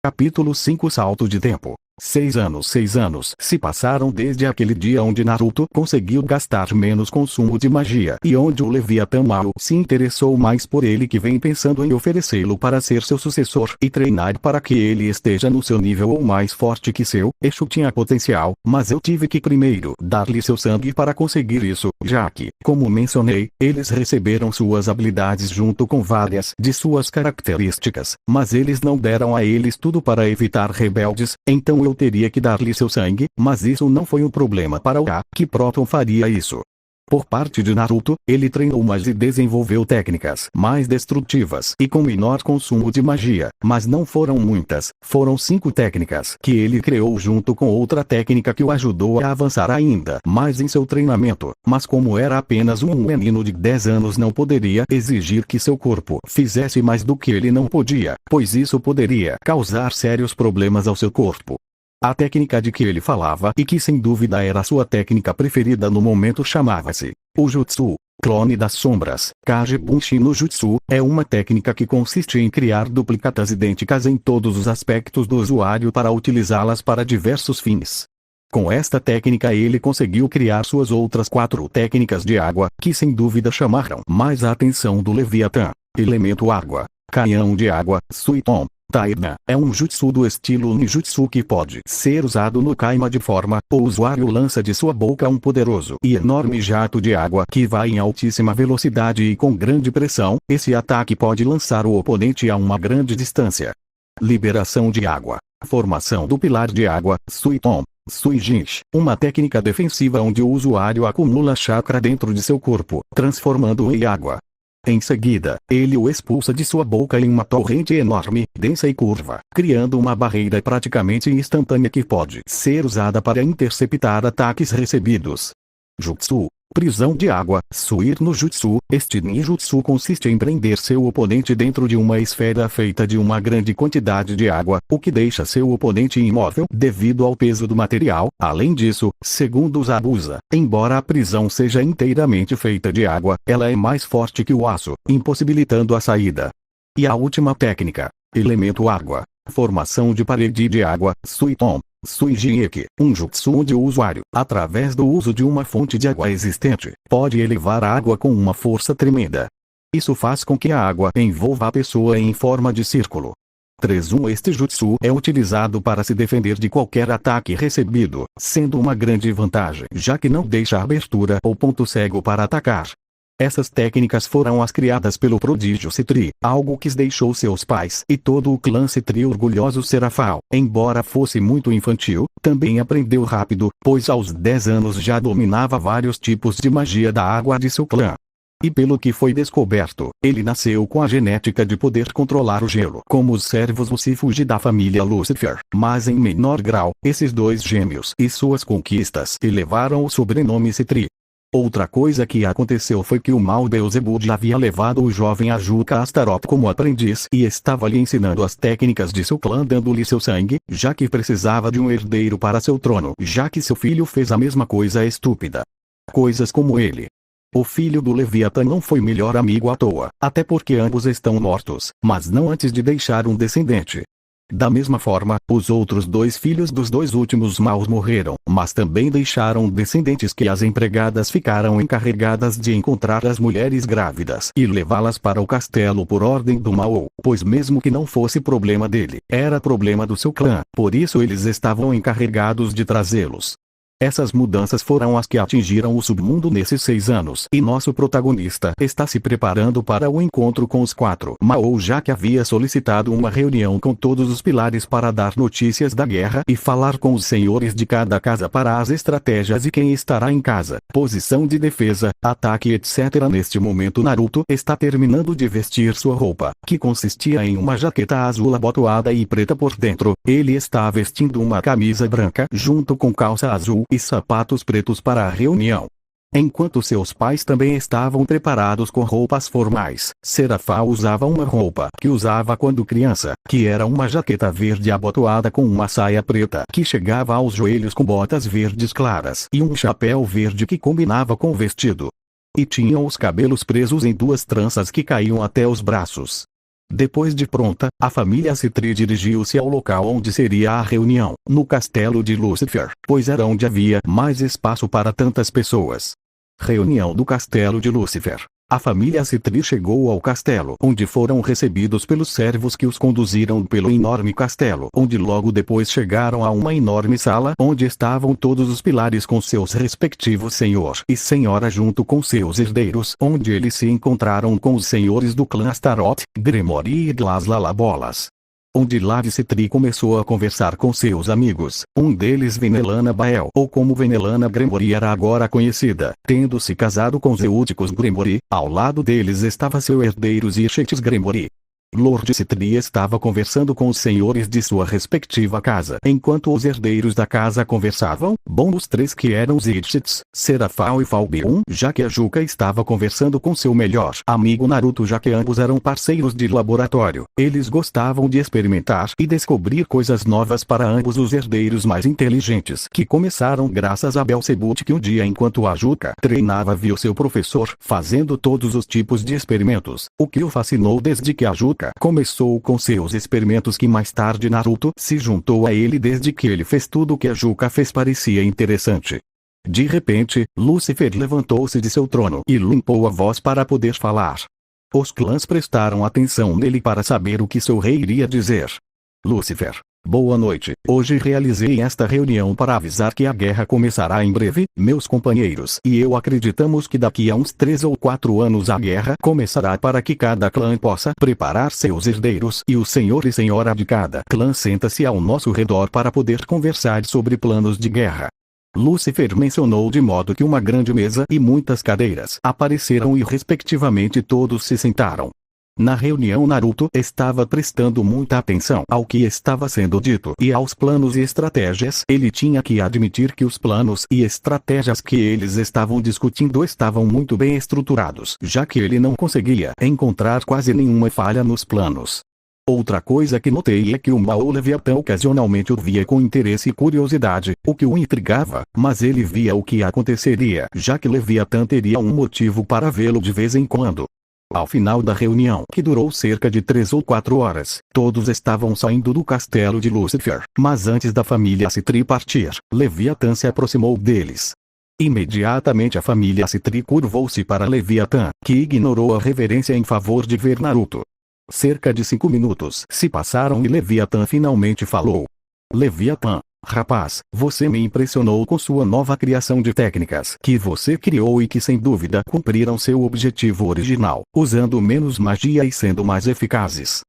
Capítulo 5 Salto de tempo. 6 anos se passaram desde aquele dia onde Naruto conseguiu gastar menos consumo de magia e onde o Leviatã Mal se interessou mais por ele, que vem pensando em oferecê-lo para ser seu sucessor e treinar para que ele esteja no seu nível ou mais forte que seu. Exu tinha potencial, mas eu tive que primeiro dar-lhe seu sangue para conseguir isso, já que, como mencionei, eles receberam suas habilidades junto com várias de suas características, mas eles não deram a eles tudo para evitar rebeldes, então eu teria que dar-lhe seu sangue, mas isso não foi um problema para o que Proton faria isso. Por parte de Naruto, ele treinou mais e desenvolveu técnicas mais destrutivas e com menor consumo de magia, mas não foram muitas, foram 5 técnicas que ele criou junto com outra técnica que o ajudou a avançar ainda mais em seu treinamento, mas como era apenas um menino de 10 anos não poderia exigir que seu corpo fizesse mais do que ele não podia, pois isso poderia causar sérios problemas ao seu corpo. A técnica de que ele falava e que sem dúvida era sua técnica preferida no momento chamava-se o Jutsu, clone das sombras. Kage Bunshin no Jutsu é uma técnica que consiste em criar duplicatas idênticas em todos os aspectos do usuário para utilizá-las para diversos fins. Com esta técnica ele conseguiu criar suas outras 4 técnicas de água, que sem dúvida chamaram mais a atenção do Leviatã. Elemento água, canhão de água, Suiton. Tairna é um jutsu do estilo ninjutsu que pode ser usado no Kaima de forma, o usuário lança de sua boca um poderoso e enorme jato de água que vai em altíssima velocidade e com grande pressão. Esse ataque pode lançar o oponente a uma grande distância. Liberação de água. Formação do pilar de água, Suiton. Suijinshi, uma técnica defensiva onde o usuário acumula chakra dentro de seu corpo, transformando-o em água. Em seguida, ele o expulsa de sua boca em uma torrente enorme, densa e curva, criando uma barreira praticamente instantânea que pode ser usada para interceptar ataques recebidos. Jutsu. Prisão de água, Suir no Jutsu. Este ninjutsu consiste em prender seu oponente dentro de uma esfera feita de uma grande quantidade de água, o que deixa seu oponente imóvel devido ao peso do material. Além disso, segundo os Abusa, embora a prisão seja inteiramente feita de água, ela é mais forte que o aço, impossibilitando a saída. E a última técnica, elemento água. Formação de parede de água, Suiton. Suijineki, um jutsu onde o usuário, através do uso de uma fonte de água existente, pode elevar a água com uma força tremenda. Isso faz com que a água envolva a pessoa em forma de círculo. 3. Este jutsu é utilizado para se defender de qualquer ataque recebido, sendo uma grande vantagem já que não deixa abertura ou ponto cego para atacar. Essas técnicas foram as criadas pelo prodígio Cetri, algo que deixou seus pais e todo o clã Cetri orgulhosos. Serafal, embora fosse muito infantil, também aprendeu rápido, pois aos 10 anos já dominava vários tipos de magia da água de seu clã. E pelo que foi descoberto, ele nasceu com a genética de poder controlar o gelo, como os servos Lucifuge da família Lucifer, mas em menor grau. Esses 2 gêmeos e suas conquistas elevaram o sobrenome Cetri. Outra coisa que aconteceu foi que o mau Beelzebub havia levado o jovem Ajuka Astaroth como aprendiz e estava lhe ensinando as técnicas de seu clã, dando-lhe seu sangue, já que precisava de um herdeiro para seu trono, já que seu filho fez a mesma coisa estúpida. Coisas como ele. O filho do Leviatã não foi melhor amigo à toa, até porque ambos estão mortos, mas não antes de deixar um descendente. Da mesma forma, os outros 2 filhos dos 2 últimos maus morreram, mas também deixaram descendentes que as empregadas ficaram encarregadas de encontrar as mulheres grávidas e levá-las para o castelo por ordem do Mao, pois mesmo que não fosse problema dele, era problema do seu clã, por isso eles estavam encarregados de trazê-los. Essas mudanças foram as que atingiram o submundo nesses 6 anos e nosso protagonista está se preparando para o encontro com os 4 Mao, já que havia solicitado uma reunião com todos os pilares para dar notícias da guerra e falar com os senhores de cada casa para as estratégias e quem estará em casa, posição de defesa, ataque etc. Neste momento Naruto está terminando de vestir sua roupa, que consistia em uma jaqueta azul abotoada e preta por dentro. Ele está vestindo uma camisa branca junto com calça azul e sapatos pretos para a reunião. Enquanto seus pais também estavam preparados com roupas formais, Serafal usava uma roupa que usava quando criança, que era uma jaqueta verde abotoada com uma saia preta que chegava aos joelhos com botas verdes claras e um chapéu verde que combinava com o vestido. E tinha os cabelos presos em 2 tranças que caíam até os braços. Depois de pronta, a família Citri dirigiu-se ao local onde seria a reunião, no castelo de Lúcifer, pois era onde havia mais espaço para tantas pessoas. Reunião do castelo de Lúcifer. A família Citri chegou ao castelo, onde foram recebidos pelos servos que os conduziram pelo enorme castelo, onde logo depois chegaram a uma enorme sala, onde estavam todos os pilares com seus respectivos senhor e senhora junto com seus herdeiros, onde eles se encontraram com os senhores do clã Astaroth, Gremory e Glaslalabolas. Onde Lady Citri começou a conversar com seus amigos, um deles Venelana Bael, ou como Venelana Gremory era agora conhecida, tendo se casado com Zeúticos Gremory, ao lado deles estava seu herdeiro Zirchetes Gremory. Lord Citri estava conversando com os senhores de sua respectiva casa, enquanto os herdeiros da casa conversavam, os três que eram Zirchetes, Serafal e Falbion, já que a Juca estava conversando com seu melhor amigo Naruto, já que ambos eram parceiros de laboratório. Eles gostavam de experimentar e descobrir coisas novas para ambos os herdeiros mais inteligentes, que começaram graças a Belzebut, que um dia enquanto a Juca treinava viu seu professor fazendo todos os tipos de experimentos, o que o fascinou desde que a Juca começou com seus experimentos, que mais tarde Naruto se juntou a ele desde que ele fez tudo o que a Juca fez parecia interessante. De repente, Lúcifer levantou-se de seu trono e limpou a voz para poder falar. Os clãs prestaram atenção nele para saber o que seu rei iria dizer. Lúcifer: boa noite. Hoje realizei esta reunião para avisar que a guerra começará em breve, meus companheiros, e eu acreditamos que daqui a uns 3 ou 4 anos a guerra começará para que cada clã possa preparar seus herdeiros e o senhor e senhora de cada clã senta-se ao nosso redor para poder conversar sobre planos de guerra. Lúcifer mencionou de modo que uma grande mesa e muitas cadeiras apareceram e respectivamente todos se sentaram. Na reunião Naruto estava prestando muita atenção ao que estava sendo dito e aos planos e estratégias. Ele tinha que admitir que os planos e estratégias que eles estavam discutindo estavam muito bem estruturados, já que ele não conseguia encontrar quase nenhuma falha nos planos. Outra coisa que notei é que o Mao Leviatã ocasionalmente o via com interesse e curiosidade, o que o intrigava, mas ele via o que aconteceria, já que Leviatã teria um motivo para vê-lo de vez em quando. Ao final da reunião, que durou cerca de 3 ou 4 horas, todos estavam saindo do castelo de Lúcifer, mas antes da família Citri partir, Leviatã se aproximou deles. Imediatamente a família Citri curvou-se para Leviatã, que ignorou a reverência em favor de ver Naruto. Cerca de 5 minutos se passaram e Leviatã finalmente falou. Leviatã: rapaz, você me impressionou com sua nova criação de técnicas que você criou e que sem dúvida cumpriram seu objetivo original, usando menos magia e sendo mais eficazes.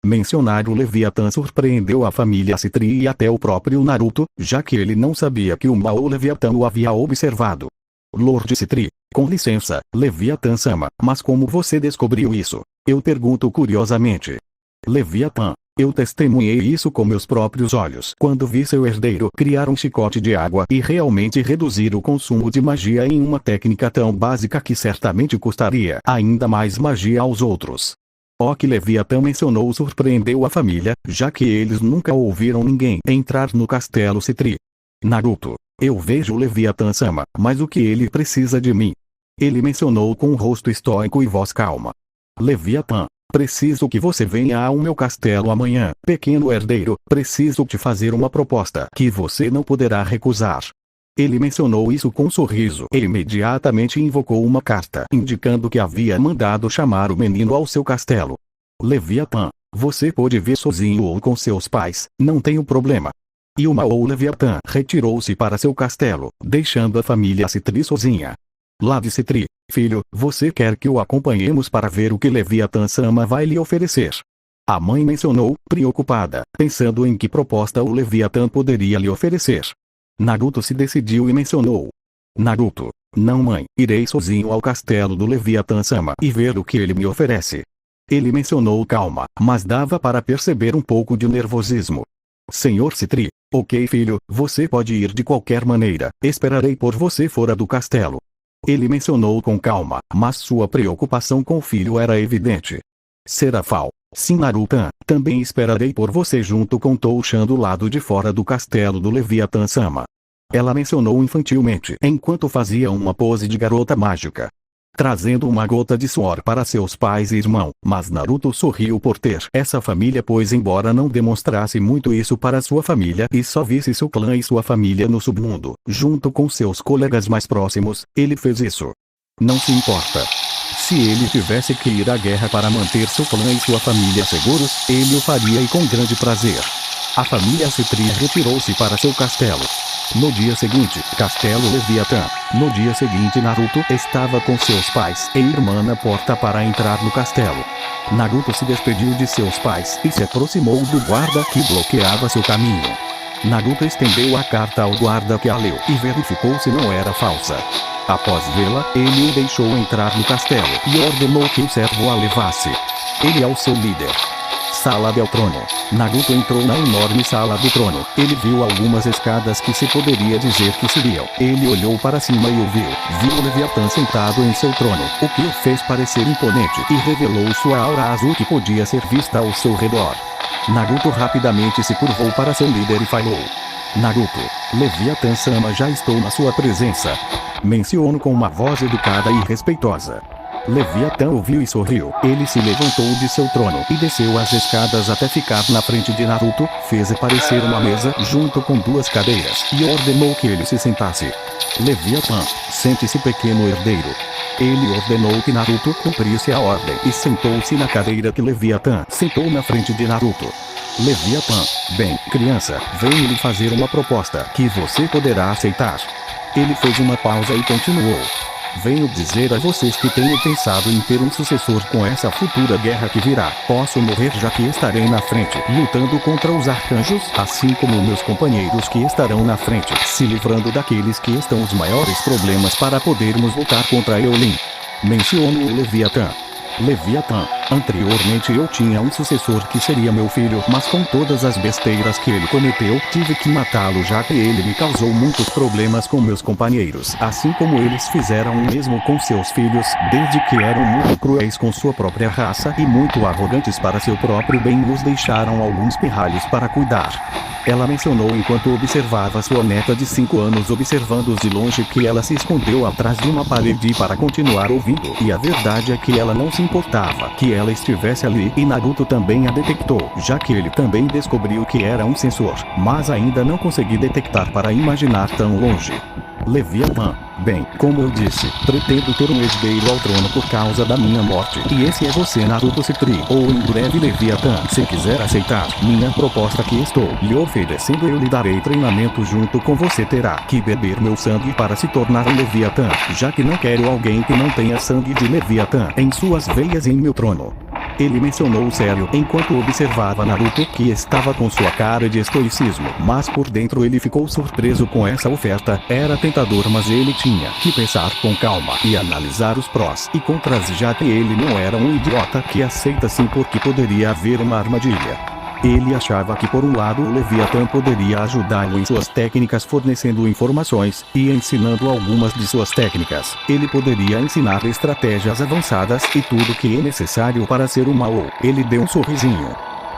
Mencionar o Leviatã surpreendeu a família Citri e até o próprio Naruto, já que ele não sabia que o Mao Leviatã o havia observado. Lord Citri: com licença, Leviatã-sama, mas como você descobriu isso? Eu pergunto curiosamente. Leviatã: eu testemunhei isso com meus próprios olhos quando vi seu herdeiro criar um chicote de água e realmente reduzir o consumo de magia em uma técnica tão básica que certamente custaria ainda mais magia aos outros. O que Leviatã mencionou surpreendeu a família, já que eles nunca ouviram ninguém entrar no castelo Citri. Naruto: eu vejo Leviatã-sama, mas o que ele precisa de mim? Ele mencionou com um rosto estoico e voz calma. Leviatã: preciso que você venha ao meu castelo amanhã, pequeno herdeiro, preciso te fazer uma proposta que você não poderá recusar. Ele mencionou isso com um sorriso e imediatamente invocou uma carta indicando que havia mandado chamar o menino ao seu castelo. Leviatã: você pode vir sozinho ou com seus pais, não tenho problema. E o Mao Leviatã retirou-se para seu castelo, deixando a família Citri sozinha. Lady Citri: filho, você quer que o acompanhemos para ver o que Leviatã-sama vai lhe oferecer? A mãe mencionou, preocupada, pensando em que proposta o Leviatã poderia lhe oferecer. Naruto se decidiu e mencionou. Naruto: não mãe, irei sozinho ao castelo do Leviatã-sama e ver o que ele me oferece. Ele mencionou calma, mas dava para perceber um pouco de nervosismo. Senhor Citri: ok filho, você pode ir de qualquer maneira, esperarei por você fora do castelo. Ele mencionou com calma, mas sua preocupação com o filho era evidente. Serafal: sim Naruto, também esperarei por você junto com Touchan do lado de fora do castelo do Leviatã-sama. Ela mencionou infantilmente enquanto fazia uma pose de garota mágica. trazendo uma gota de suor para seus pais e irmão. Mas Naruto sorriu por ter essa família, pois embora não demonstrasse muito isso para sua família e só visse seu clã e sua família no submundo, junto com seus colegas mais próximos, ele fez isso. Não se importa. Se ele tivesse que ir à guerra para manter seu clã e sua família seguros, ele o faria e com grande prazer. A família Citri retirou-se para seu castelo. No dia seguinte, Castelo Leviatã. No dia seguinte, Naruto estava com seus pais e irmã na porta para entrar no castelo. Naruto se despediu de seus pais e se aproximou do guarda que bloqueava seu caminho. Naruto estendeu a carta ao guarda que a leu e verificou se não era falsa. Após vê-la, ele o deixou entrar no castelo e ordenou que o servo a levasse. Ele ao seu líder. Sala del Trono. Naruto entrou na enorme sala do trono. Ele viu algumas escadas que se poderia dizer que subiam. Ele olhou para cima e o viu. Viu o Leviatã sentado em seu trono, o que o fez parecer imponente e revelou sua aura azul que podia ser vista ao seu redor. Naruto rapidamente se curvou para seu líder e falou: Naruto, Leviatã-sama, já estou na sua presença. Menciono com uma voz educada e respeitosa. Leviatã ouviu e sorriu. Ele se levantou de seu trono e desceu as escadas até ficar na frente de Naruto, fez aparecer uma mesa junto com duas cadeiras e ordenou que ele se sentasse. Leviatã, sente-se, pequeno herdeiro. Ele ordenou que Naruto cumprisse a ordem e sentou-se na cadeira que Leviatã sentou na frente de Naruto. Leviatã, bem, criança, venho lhe fazer uma proposta que você poderá aceitar. Ele fez uma pausa e continuou. Venho dizer a vocês que tenho pensado em ter um sucessor com essa futura guerra que virá. Posso morrer já que estarei na frente, lutando contra os arcanjos, assim como meus companheiros que estarão na frente, se livrando daqueles que estão os maiores problemas para podermos lutar contra Eolin. Menciono o Leviatã. Leviatã, anteriormente eu tinha um sucessor que seria meu filho, mas com todas as besteiras que ele cometeu, tive que matá-lo já que ele me causou muitos problemas com meus companheiros, assim como eles fizeram o mesmo com seus filhos, desde que eram muito cruéis com sua própria raça e muito arrogantes para seu próprio bem, nos deixaram alguns pirralhos para cuidar. Ela mencionou enquanto observava sua neta de 5 anos observando-os de longe que ela se escondeu atrás de uma parede para continuar ouvindo, e a verdade é que ela não se importava que ela estivesse ali, e Naruto também a detectou, já que ele também descobriu que era um sensor, mas ainda não consegui detectar para imaginar tão longe. Leviatã, bem, como eu disse, pretendo ter um herdeiro ao trono por causa da minha morte, e esse é você, Naruto Citri, ou em breve Leviatã. Se quiser aceitar minha proposta que estou lhe oferecendo, eu lhe darei treinamento junto com você. Terá que beber meu sangue para se tornar um Leviatã, já que não quero alguém que não tenha sangue de Leviatã em suas veias em meu trono. Ele mencionou sério enquanto observava Naruto, que estava com sua cara de estoicismo, mas por dentro ele ficou surpreso com essa oferta. Era tentador, mas ele tinha que pensar com calma e analisar os prós e contras, já que ele não era um idiota que aceita sim porque poderia haver uma armadilha. Ele achava que por um lado o Leviatã poderia ajudá-lo em suas técnicas, fornecendo informações e ensinando algumas de suas técnicas. Ele poderia ensinar estratégias avançadas e tudo que é necessário para ser um Mao. Ele deu um sorrisinho.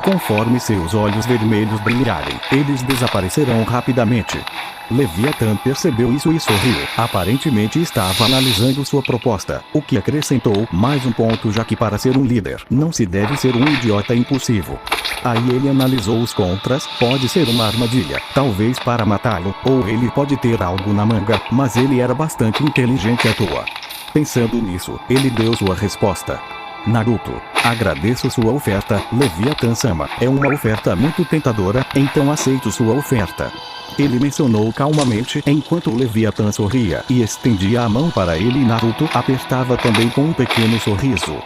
Conforme seus olhos vermelhos brilharem, eles desaparecerão rapidamente. Leviatã percebeu isso e sorriu. Aparentemente estava analisando sua proposta, o que acrescentou mais um ponto, já que para ser um líder, não se deve ser um idiota impulsivo. Aí ele analisou os contras, pode ser uma armadilha, talvez para matá-lo, ou ele pode ter algo na manga, mas ele era bastante inteligente à toa. Pensando nisso, ele deu sua resposta. Naruto, agradeço sua oferta, Leviatã-sama, é uma oferta muito tentadora, então aceito sua oferta. Ele mencionou calmamente enquanto o Leviatã sorria e estendia a mão para ele, e Naruto apertava também com um pequeno sorriso.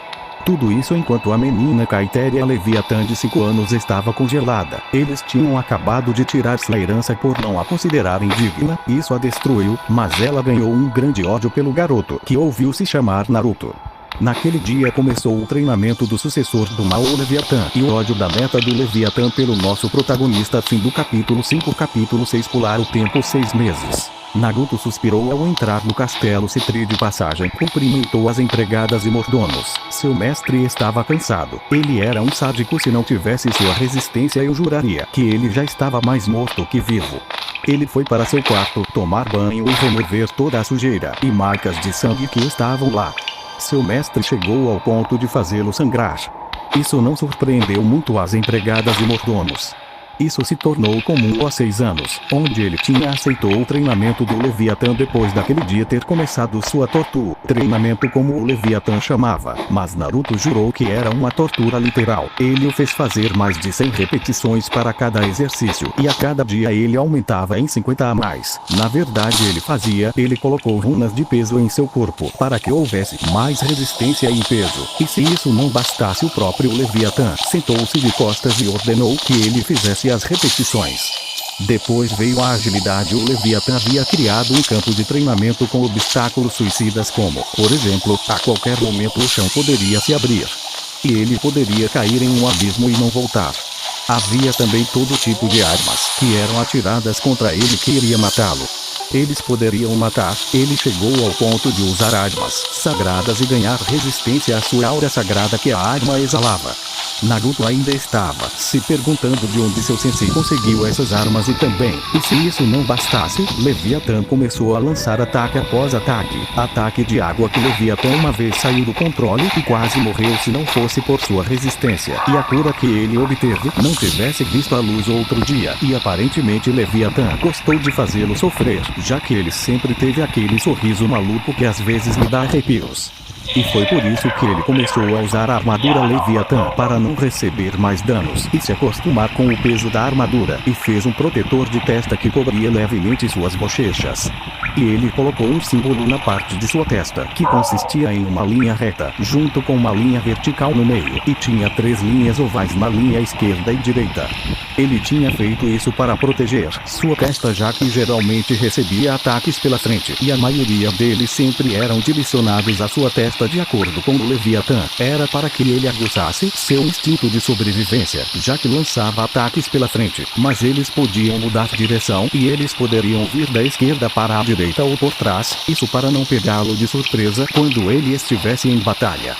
Tudo isso enquanto a menina Kaiteria Leviatã de 5 anos estava congelada. Eles tinham acabado de tirar sua herança por não a considerarem digna, isso a destruiu, mas ela ganhou um grande ódio pelo garoto, que ouviu se chamar Naruto. Naquele dia começou o treinamento do sucessor do Mao Leviatã e o ódio da neta do Leviatã pelo nosso protagonista. Fim do capítulo 5. Capítulo 6. Pular o tempo 6 meses. Naruto suspirou ao entrar no castelo Citri de passagem. Cumprimentou as empregadas e mordomos. Seu mestre estava cansado. Ele era um sádico. Se não tivesse sua resistência, eu juraria que ele já estava mais morto que vivo. Ele foi para seu quarto, tomar banho e remover toda a sujeira e marcas de sangue que estavam lá. Seu mestre chegou ao ponto de fazê-lo sangrar. Isso não surpreendeu muito as empregadas e mordomos. Isso se tornou comum há 6 anos, onde ele aceitou o treinamento do Leviatã depois daquele dia ter começado sua tortura. Treinamento como o Leviatã chamava, mas Naruto jurou que era uma tortura literal. Ele o fez fazer mais de 100 repetições para cada exercício, e a cada dia ele aumentava em 50 a mais. Na verdade ele colocou runas de peso em seu corpo, para que houvesse mais resistência e peso. E se isso não bastasse, o próprio Leviatã sentou-se de costas e ordenou que ele fizesse as repetições. Depois veio a agilidade. O Leviatã havia criado um campo de treinamento com obstáculos suicidas como, por exemplo, a qualquer momento o chão poderia se abrir. E ele poderia cair em um abismo e não voltar. Havia também todo tipo de armas que eram atiradas contra ele que iria matá-lo. Eles poderiam matar. Ele chegou ao ponto de usar armas sagradas e ganhar resistência à sua aura sagrada que a arma exalava. Naruto ainda estava se perguntando de onde seu sensei conseguiu essas armas e também, e se isso não bastasse, Leviatã começou a lançar ataque após ataque. Ataque de água que Leviatã uma vez saiu do controle e quase morreu se não fosse por sua resistência e a cura que ele obteve não tivesse visto a luz outro dia. E aparentemente Leviatã gostou de fazê-lo sofrer, já que ele sempre teve aquele sorriso maluco que às vezes me dá arrepios. E foi por isso que ele começou a usar a armadura Leviatã para não receber mais danos e se acostumar com o peso da armadura, e fez um protetor de testa que cobria levemente suas bochechas. E ele colocou um símbolo na parte de sua testa, que consistia em uma linha reta, junto com uma linha vertical no meio, e tinha 3 linhas ovais na linha esquerda e direita. Ele tinha feito isso para proteger sua testa, já que geralmente recebia ataques pela frente, e a maioria deles sempre eram direcionados à sua testa de acordo com o Leviatã. Era para que ele aguçasse seu instinto de sobrevivência, já que lançava ataques pela frente, mas eles podiam mudar de direção e eles poderiam vir da esquerda para a direita ou por trás, isso para não pegá-lo de surpresa quando ele estivesse em batalha.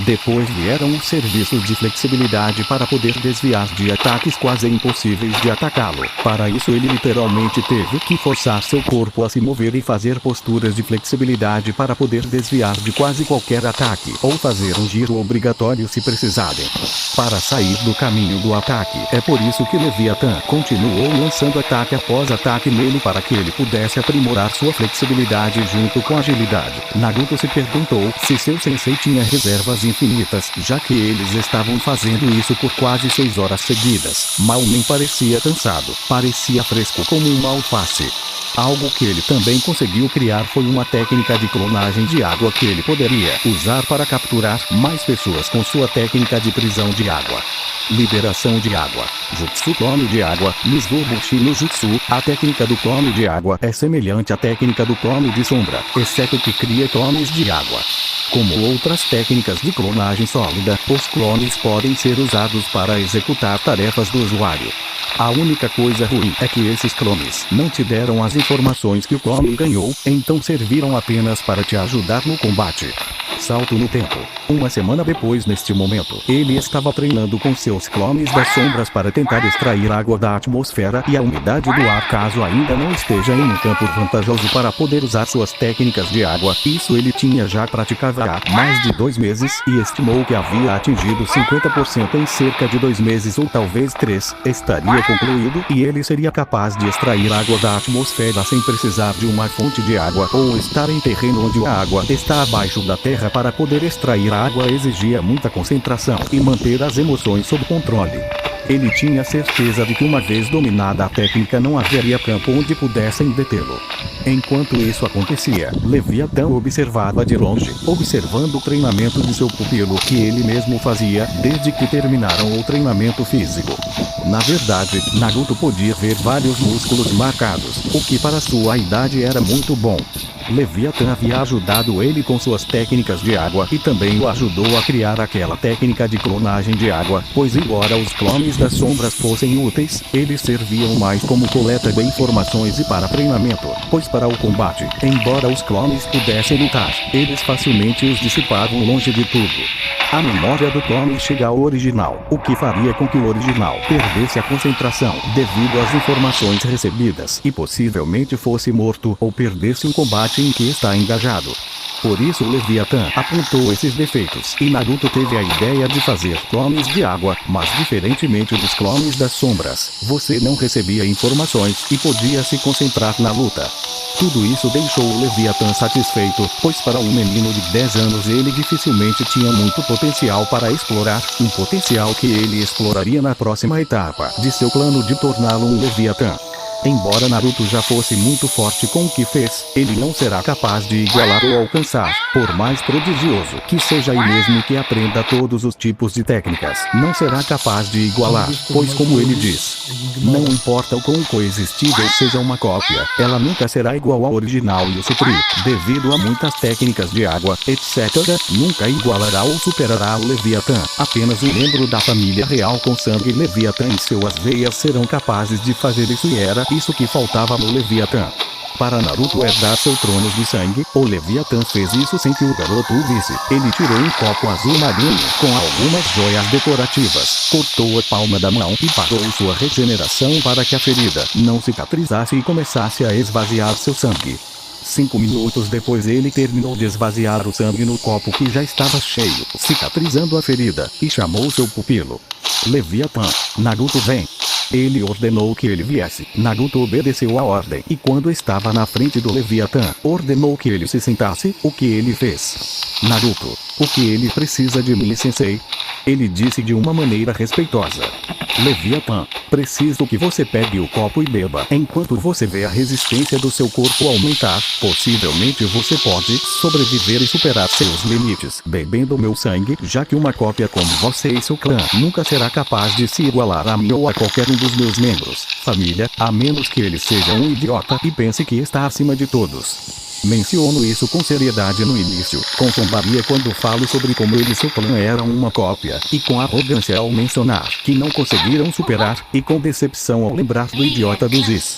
Depois vieram os serviços de flexibilidade para poder desviar de ataques quase impossíveis de atacá-lo. Para isso ele literalmente teve que forçar seu corpo a se mover e fazer posturas de flexibilidade para poder desviar de quase qualquer ataque, ou fazer um giro obrigatório se precisarem, para sair do caminho do ataque. É por isso que Leviatã continuou lançando ataque após ataque nele para que ele pudesse aprimorar sua flexibilidade junto com agilidade. Naruto se perguntou se seu sensei tinha reservas infinitas, já que eles estavam fazendo isso por quase 6 horas seguidas. Mal nem parecia cansado, parecia fresco como uma alface. Algo que ele também conseguiu criar foi uma técnica de clonagem de água que ele poderia usar para capturar mais pessoas com sua técnica de prisão de água. Liberação de água. Jutsu clone de água. Mizubushi no Jutsu. A técnica do clone de água é semelhante à técnica do clone de sombra, exceto que cria clones de água. Como outras técnicas de clonagem sólida, os clones podem ser usados para executar tarefas do usuário. A única coisa ruim é que esses clones não te deram as informações que o clone ganhou, então serviram apenas para te ajudar no combate. Salto no tempo. Uma semana depois, neste momento, ele estava treinando com seus clones das sombras para tentar extrair água da atmosfera e a umidade do ar caso ainda não esteja em um campo vantajoso para poder usar suas técnicas de água. Isso ele tinha já praticado há mais de 2 meses e estimou que havia atingido 50% em cerca de 2 meses ou talvez 3. Estaria concluído e ele seria capaz de extrair água da atmosfera sem precisar de uma fonte de água ou estar em terreno onde a água está abaixo da terra. Para poder extrair a água exigia muita concentração e manter as emoções sob controle. Ele tinha certeza de que uma vez dominada a técnica não haveria campo onde pudessem detê-lo. Enquanto isso acontecia, Leviatã observava de longe, observando o treinamento de seu pupilo que ele mesmo fazia desde que terminaram o treinamento físico. Na verdade, Naruto podia ver vários músculos marcados, o que para sua idade era muito bom. Leviatã havia ajudado ele com suas técnicas de água e também o ajudou a criar aquela técnica de clonagem de água, pois embora os clones das sombras fossem úteis, eles serviam mais como coleta de informações e para treinamento, pois para o combate, embora os clones pudessem lutar, eles facilmente os dissipavam longe de tudo. A memória do clone chega ao original, o que faria com que o original perdesse a concentração devido às informações recebidas e possivelmente fosse morto ou perdesse um combate em que está engajado. Por isso Leviatã apontou esses defeitos e Naruto teve a ideia de fazer clones de água, mas diferentemente dos clones das sombras, você não recebia informações e podia se concentrar na luta. Tudo isso deixou o Leviatã satisfeito, pois para um menino de 10 anos ele dificilmente tinha muito potencial para explorar, um potencial que ele exploraria na próxima etapa de seu plano de torná-lo um Leviatã. Embora Naruto já fosse muito forte com o que fez, ele não será capaz de igualar ou alcançar, por mais prodigioso que seja e mesmo que aprenda todos os tipos de técnicas, não será capaz de igualar, pois como ele diz, não importa o quão coexistível seja uma cópia, ela nunca será igual ao original e o Supri, devido a muitas técnicas de água, etc., nunca igualará ou superará o Leviatã, apenas um membro da família real com sangue Leviatã em suas veias serão capazes de fazer isso e era isso que faltava no Leviatã. Para Naruto herdar seu trono de sangue, o Leviatã fez isso sem que o garoto o visse. Ele tirou um copo azul marinho, com algumas joias decorativas, cortou a palma da mão e parou sua regeneração para que a ferida não cicatrizasse e começasse a esvaziar seu sangue. 5 minutos depois ele terminou de esvaziar o sangue no copo que já estava cheio, cicatrizando a ferida, e chamou seu pupilo. Leviatã, Naruto vem. Ele ordenou que ele viesse. Naruto obedeceu a ordem e quando estava na frente do Leviatã, ordenou que ele se sentasse, o que ele fez. Naruto, o que ele precisa de mim, sensei? Ele disse de uma maneira respeitosa. Leviatã, preciso que você pegue o copo e beba. Enquanto você vê a resistência do seu corpo aumentar, possivelmente você pode sobreviver e superar seus limites bebendo meu sangue, já que uma cópia como você e seu clã nunca será capaz de se igualar a mim ou a qualquer um dos meus membros, família, a menos que ele seja um idiota e pense que está acima de todos. Menciono isso com seriedade no início, com zombaria quando falo sobre como ele e seu clã eram uma cópia, e com arrogância ao mencionar que não conseguiram superar, e com decepção ao lembrar do idiota dos Is.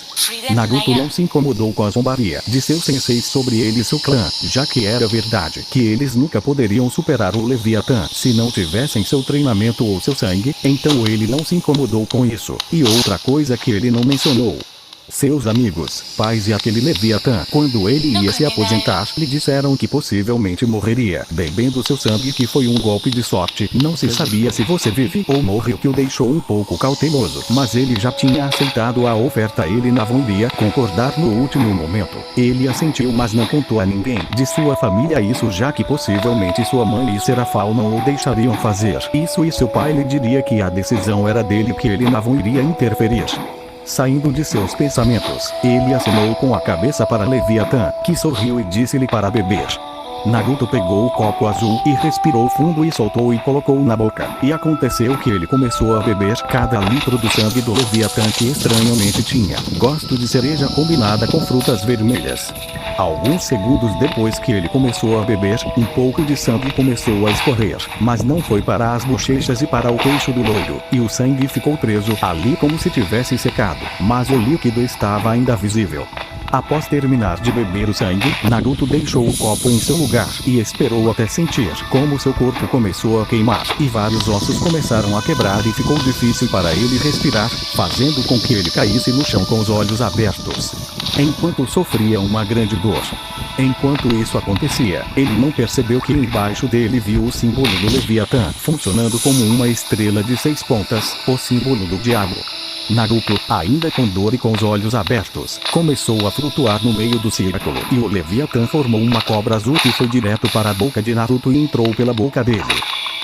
Naruto não se incomodou com a zombaria de seus senseis sobre ele e seu clã, já que era verdade que eles nunca poderiam superar o Leviatã se não tivessem seu treinamento ou seu sangue, então ele não se incomodou com isso. E outra coisa que ele não mencionou. Seus amigos, pais e aquele Leviatã, quando ele ia se aposentar, lhe disseram que possivelmente morreria, bebendo seu sangue, que foi um golpe de sorte. Não se sabia se você vive ou morre, o que o deixou um pouco cauteloso, mas ele já tinha aceitado a oferta. Ele não iria concordar no último momento. Ele assentiu, mas não contou a ninguém de sua família isso, já que possivelmente sua mãe e Serafal não o deixariam fazer isso e seu pai lhe diria que a decisão era dele, que ele não iria interferir. Saindo de seus pensamentos, ele acenou com a cabeça para Leviatã, que sorriu e disse-lhe para beber. Naruto pegou o copo azul e respirou fundo e soltou e colocou na boca. E aconteceu que ele começou a beber cada litro do sangue do Leviatã, que estranhamente tinha gosto de cereja combinada com frutas vermelhas. Alguns segundos depois que ele começou a beber, um pouco de sangue começou a escorrer, mas não foi para as bochechas e para o queixo do loiro, e o sangue ficou preso ali como se tivesse secado, mas o líquido estava ainda visível. Após terminar de beber o sangue, Naruto deixou o copo em seu lugar e esperou até sentir como seu corpo começou a queimar e vários ossos começaram a quebrar e ficou difícil para ele respirar, fazendo com que ele caísse no chão com os olhos abertos, enquanto sofria uma grande dor. Enquanto isso acontecia, ele não percebeu que embaixo dele viu o símbolo do Leviatã funcionando como uma estrela de 6 pontas, o símbolo do diabo. Naruto, ainda com dor e com os olhos abertos, começou a flutuar no meio do círculo e o Leviatã formou uma cobra azul que foi direto para a boca de Naruto e entrou pela boca dele.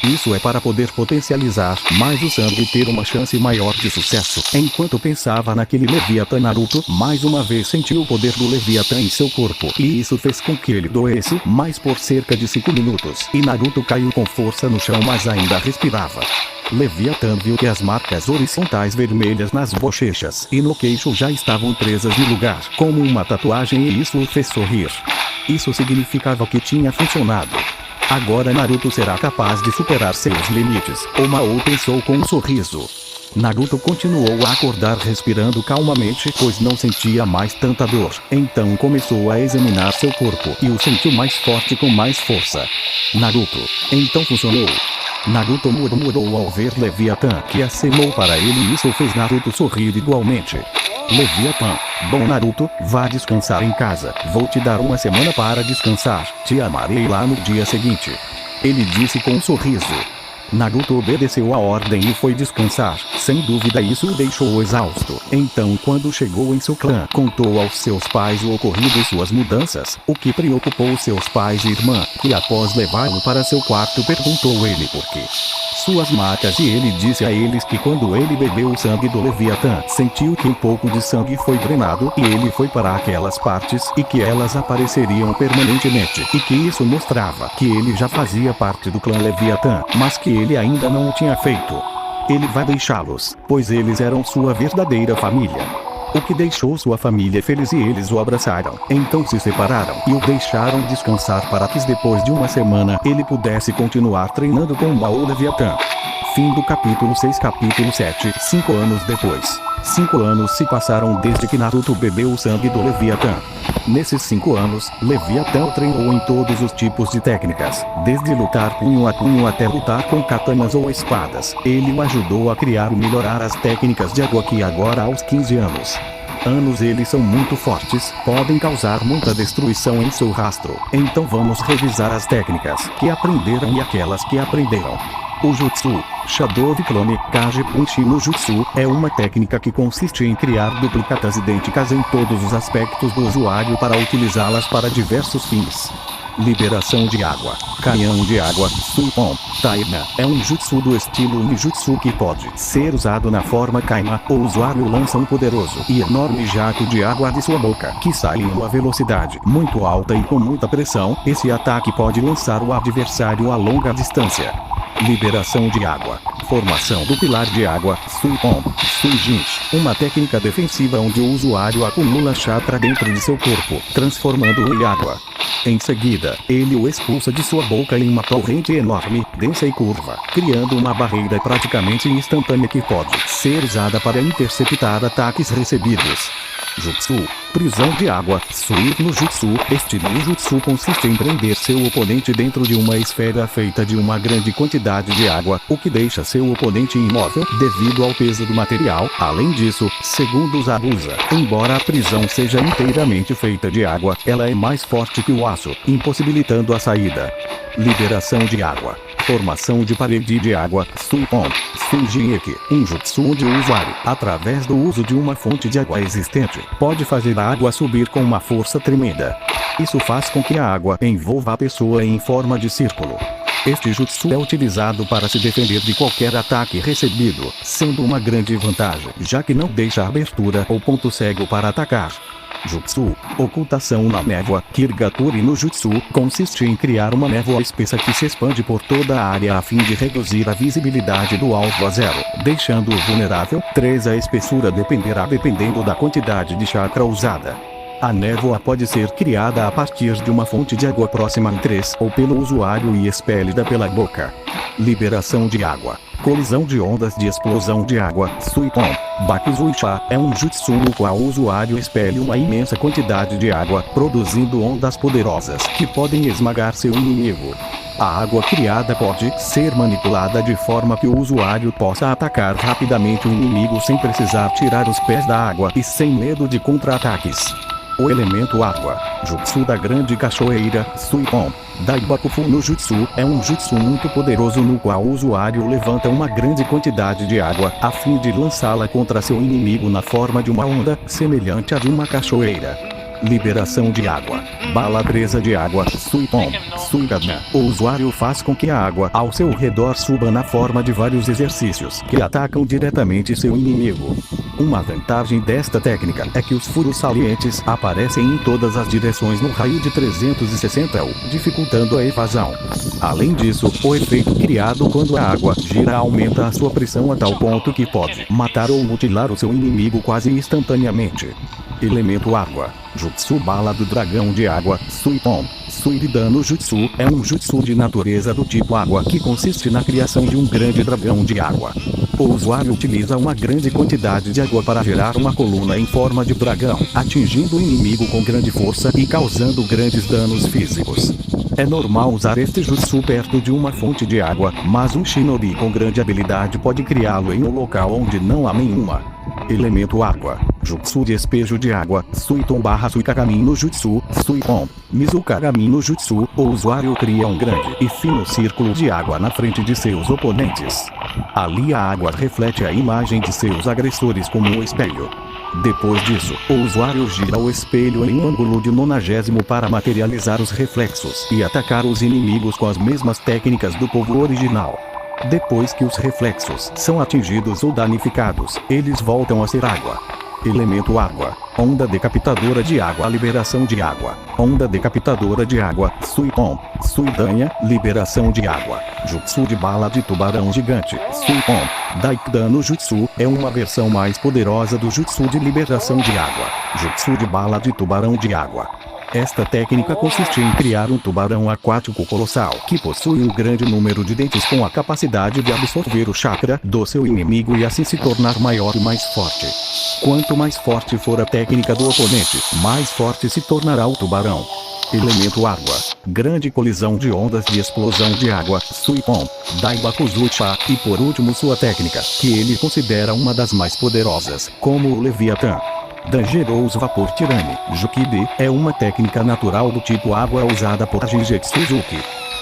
Isso é para poder potencializar mais o sangue e ter uma chance maior de sucesso. Enquanto pensava naquele Leviatã, Naruto mais uma vez sentiu o poder do Leviatã em seu corpo, e isso fez com que ele doesse mais por cerca de 5 minutos, e Naruto caiu com força no chão, mas ainda respirava. Leviatã viu que as marcas horizontais vermelhas nas bochechas e no queixo já estavam presas no lugar, como uma tatuagem, e isso o fez sorrir. Isso significava que tinha funcionado. Agora Naruto será capaz de superar seus limites, Omao pensou com um sorriso. Naruto continuou a acordar respirando calmamente, pois não sentia mais tanta dor. Então começou a examinar seu corpo e o sentiu mais forte com mais força. Naruto, então funcionou. Naruto murmurou ao ver Leviatã, que acenou para ele, e isso fez Naruto sorrir igualmente. Leviatã. Bom Naruto, vá descansar em casa. Vou te dar uma semana para descansar. Te amarei lá no dia seguinte. Ele disse com um sorriso. Naruto obedeceu a ordem e foi descansar. Sem dúvida isso o deixou exausto. Então quando chegou em seu clã, contou aos seus pais o ocorrido e suas mudanças, o que preocupou seus pais e irmã, que após levá-lo para seu quarto perguntou ele por quê. Suas marcas e ele disse a eles que quando ele bebeu o sangue do Leviatã, sentiu que um pouco de sangue foi drenado e ele foi para aquelas partes e que elas apareceriam permanentemente e que isso mostrava que ele já fazia parte do clã Leviatã, mas que ele ainda não o tinha feito. Ele vai deixá-los, pois eles eram sua verdadeira família. O que deixou sua família feliz e eles o abraçaram. Então se separaram e o deixaram descansar para que depois de uma semana ele pudesse continuar treinando com o Baú Leviatã. Fim do capítulo 6. Capítulo 7. 5 anos depois. 5 anos se passaram desde que Naruto bebeu o sangue do Leviatã. Nesses 5 anos, Leviatã treinou em todos os tipos de técnicas, desde lutar punho a punho até lutar com katanas ou espadas. Ele o ajudou a criar e melhorar as técnicas de água que agora aos 15 anos. Eles são muito fortes, podem causar muita destruição em seu rastro. Então vamos revisar as técnicas que aprenderam e aquelas que aprenderam. O Jutsu, Shadow Clone, Kage Punchi no Jutsu, é uma técnica que consiste em criar duplicatas idênticas em todos os aspectos do usuário para utilizá-las para diversos fins. Liberação de água, Canhão de água, Suipon, Taina, é um jutsu do estilo ninjutsu que pode ser usado na forma Kaima. O usuário lança um poderoso e enorme jato de água de sua boca, que sai em uma velocidade muito alta e com muita pressão. Esse ataque pode lançar o adversário a longa distância. Liberação de água, Formação do pilar de água, Suipon, Suijinshi, uma técnica defensiva onde o usuário acumula chakra dentro de seu corpo, transformando-o em água. Em seguida, ele o expulsa de sua boca em uma torrente enorme, densa e curva, criando uma barreira praticamente instantânea que pode ser usada para interceptar ataques recebidos. Jutsu, prisão de água, Sui no Jutsu. Este ninjutsu consiste em prender seu oponente dentro de uma esfera feita de uma grande quantidade de água, o que deixa seu oponente imóvel devido ao peso do material. Além disso, segundo os Abusa, embora a prisão seja inteiramente feita de água, ela é mais forte que o aço, impossibilitando a saída. Liberação de água, formação de parede de água, Suipon, Suijineki, um jutsu onde o usuário, através do uso de uma fonte de água existente, pode fazer a água subir com uma força tremenda. Isso faz com que a água envolva a pessoa em forma de círculo. Este jutsu é utilizado para se defender de qualquer ataque recebido, sendo uma grande vantagem, já que não deixa abertura ou ponto cego para atacar. Jutsu, ocultação na névoa, Kirigakuri no jutsu, consiste em criar uma névoa espessa que se expande por toda a área a fim de reduzir a visibilidade do alvo a zero, deixando-o vulnerável. 3. A espessura dependerá dependendo da quantidade de chakra usada. A névoa pode ser criada a partir de uma fonte de água próxima em 3 ou pelo usuário e expelida pela boca. Liberação de água, colisão de ondas de explosão de água, Suipon, Bakuzuisha, é um jutsu no qual o usuário expele uma imensa quantidade de água, produzindo ondas poderosas que podem esmagar seu inimigo. A água criada pode ser manipulada de forma que o usuário possa atacar rapidamente o inimigo sem precisar tirar os pés da água e sem medo de contra-ataques. O elemento água, Jutsu da Grande Cachoeira, Suipon, Daibakufu no Jutsu, é um jutsu muito poderoso no qual o usuário levanta uma grande quantidade de água, a fim de lançá-la contra seu inimigo na forma de uma onda, semelhante à de uma cachoeira. Liberação de água, bala presa de água, Suipon, Suigana. O usuário faz com que a água ao seu redor suba na forma de vários exercícios que atacam diretamente seu inimigo. Uma vantagem desta técnica é que os furos salientes aparecem em todas as direções no raio de 360 U, dificultando a evasão. Além disso, o efeito criado quando a água gira aumenta a sua pressão a tal ponto que pode matar ou mutilar o seu inimigo quase instantaneamente. Elemento água, Jutsu Bala do Dragão de Água, Suipon, Suirida no Jutsu, é um jutsu de natureza do tipo água que consiste na criação de um grande dragão de água. O usuário utiliza uma grande quantidade de água para gerar uma coluna em forma de dragão, atingindo o inimigo com grande força e causando grandes danos físicos. É normal usar este jutsu perto de uma fonte de água, mas um shinobi com grande habilidade pode criá-lo em um local onde não há nenhuma. Elemento água, Jutsu de espejo de água, Suiton / Suikagami no Jutsu, Suiton, Mizukagami no Jutsu, o usuário cria um grande e fino círculo de água na frente de seus oponentes. Ali a água reflete a imagem de seus agressores como um espelho. Depois disso, o usuário gira o espelho em um ângulo de 90 para materializar os reflexos e atacar os inimigos com as mesmas técnicas do povo original. Depois que os reflexos são atingidos ou danificados, eles voltam a ser água. Elemento água. Onda decapitadora de água, liberação de água. Onda decapitadora de água, Suiton. Suidanha, liberação de água. Jutsu de bala de tubarão gigante, Suiton. Daikdan Jutsu é uma versão mais poderosa do Jutsu de liberação de água. Jutsu de bala de tubarão de água. Esta técnica consiste em criar um tubarão aquático colossal que possui um grande número de dentes com a capacidade de absorver o chakra do seu inimigo e assim se tornar maior e mais forte. Quanto mais forte for a técnica do oponente, mais forte se tornará o tubarão. Elemento água. Grande colisão de ondas de explosão de água, Suiton. Daibakuzucha, e por último sua técnica, que ele considera uma das mais poderosas, como o Leviatã. Dangerous Vapor Tirani, Jukibi, é uma técnica natural do tipo água usada por Jigetsu Suzuki.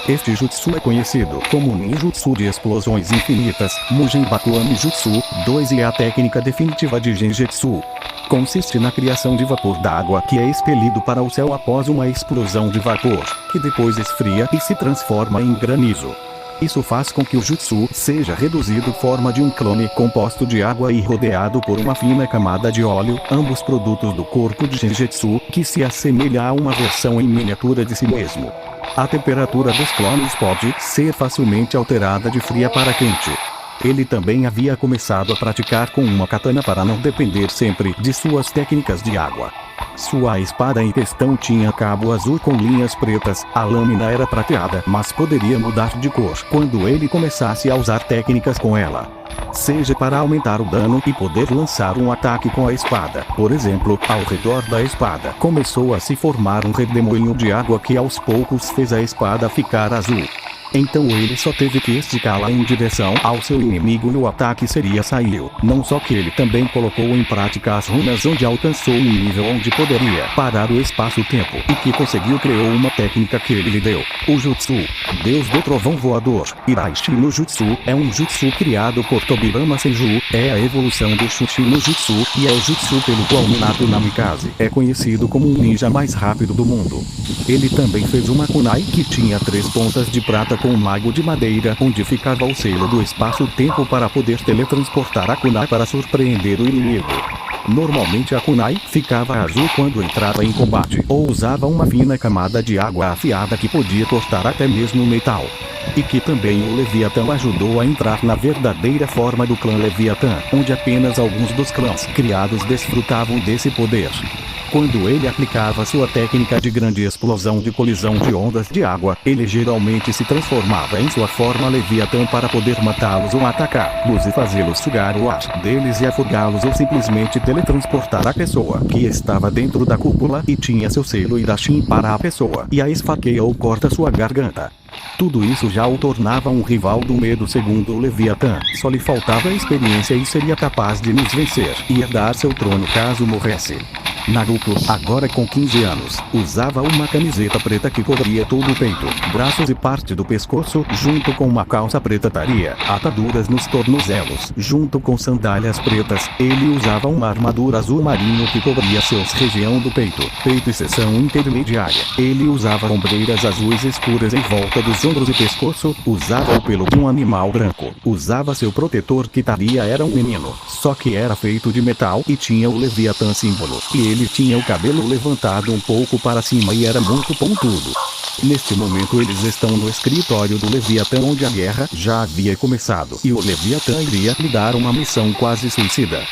Este jutsu é conhecido como ninjutsu de explosões infinitas, Mujinbakuami Jutsu 2 e é a técnica definitiva de Genjutsu. Consiste na criação de vapor d'água que é expelido para o céu após uma explosão de vapor, que depois esfria e se transforma em granizo. Isso faz com que o jutsu seja reduzido forma de um clone composto de água e rodeado por uma fina camada de óleo, ambos produtos do corpo de Genjutsu, que se assemelha a uma versão em miniatura de si mesmo. A temperatura dos clones pode ser facilmente alterada de fria para quente. Ele também havia começado a praticar com uma katana para não depender sempre de suas técnicas de água. Sua espada em questão tinha cabo azul com linhas pretas, a lâmina era prateada, mas poderia mudar de cor quando ele começasse a usar técnicas com ela. Seja para aumentar o dano e poder lançar um ataque com a espada. Por exemplo, ao redor da espada começou a se formar um redemoinho de água que aos poucos fez a espada ficar azul. Então ele só teve que esticá-la em direção ao seu inimigo e o ataque seria saiu. Não só que ele também colocou em prática as runas onde alcançou um nível onde poderia parar o espaço-tempo e que conseguiu criou uma técnica que ele lhe deu. O Jutsu, Deus do Trovão Voador, Iraishi no Jutsu, é um jutsu criado por Tobirama Senju, é a evolução do Shushi no Jutsu e é o jutsu pelo qual Minato Namikaze é conhecido como o ninja mais rápido do mundo. Ele também fez uma kunai que tinha 3 pontas de prata com um mago de madeira onde ficava o selo do espaço-tempo para poder teletransportar a kunai para surpreender o inimigo. Normalmente a kunai ficava azul quando entrava em combate ou usava uma fina camada de água afiada que podia cortar até mesmo o metal. E que também o Leviatã ajudou a entrar na verdadeira forma do clã Leviatã, onde apenas alguns dos clãs criados desfrutavam desse poder. Quando ele aplicava sua técnica de grande explosão de colisão de ondas de água, ele geralmente se transformava em sua forma Leviatã para poder matá-los ou atacá-los e fazê-los sugar o ar deles e afogá-los ou simplesmente teletransportar a pessoa que estava dentro da cúpula e tinha seu selo Irashin para a pessoa e a esfaqueia ou corta sua garganta. Tudo isso já o tornava um rival do medo segundo o Leviatã. Só lhe faltava experiência e seria capaz de nos vencer e herdar seu trono caso morresse. Naruto, agora com 15 anos, usava uma camiseta preta que cobria todo o peito, braços e parte do pescoço, junto com uma calça preta taria, ataduras nos tornozelos, junto com sandálias pretas. Ele usava uma armadura azul marinho que cobria seus região do peito e seção intermediária. Ele usava ombreiras azuis escuras em volta dos ombros e pescoço, usava o pelo de um animal branco. Usava seu protetor que taria era um menino, só que era feito de metal e tinha o Leviatã símbolo. E ele tinha o cabelo levantado um pouco para cima e era muito pontudo. Neste momento eles estão no escritório do Leviatã onde a guerra já havia começado e o Leviatã iria lhe dar uma missão quase suicida.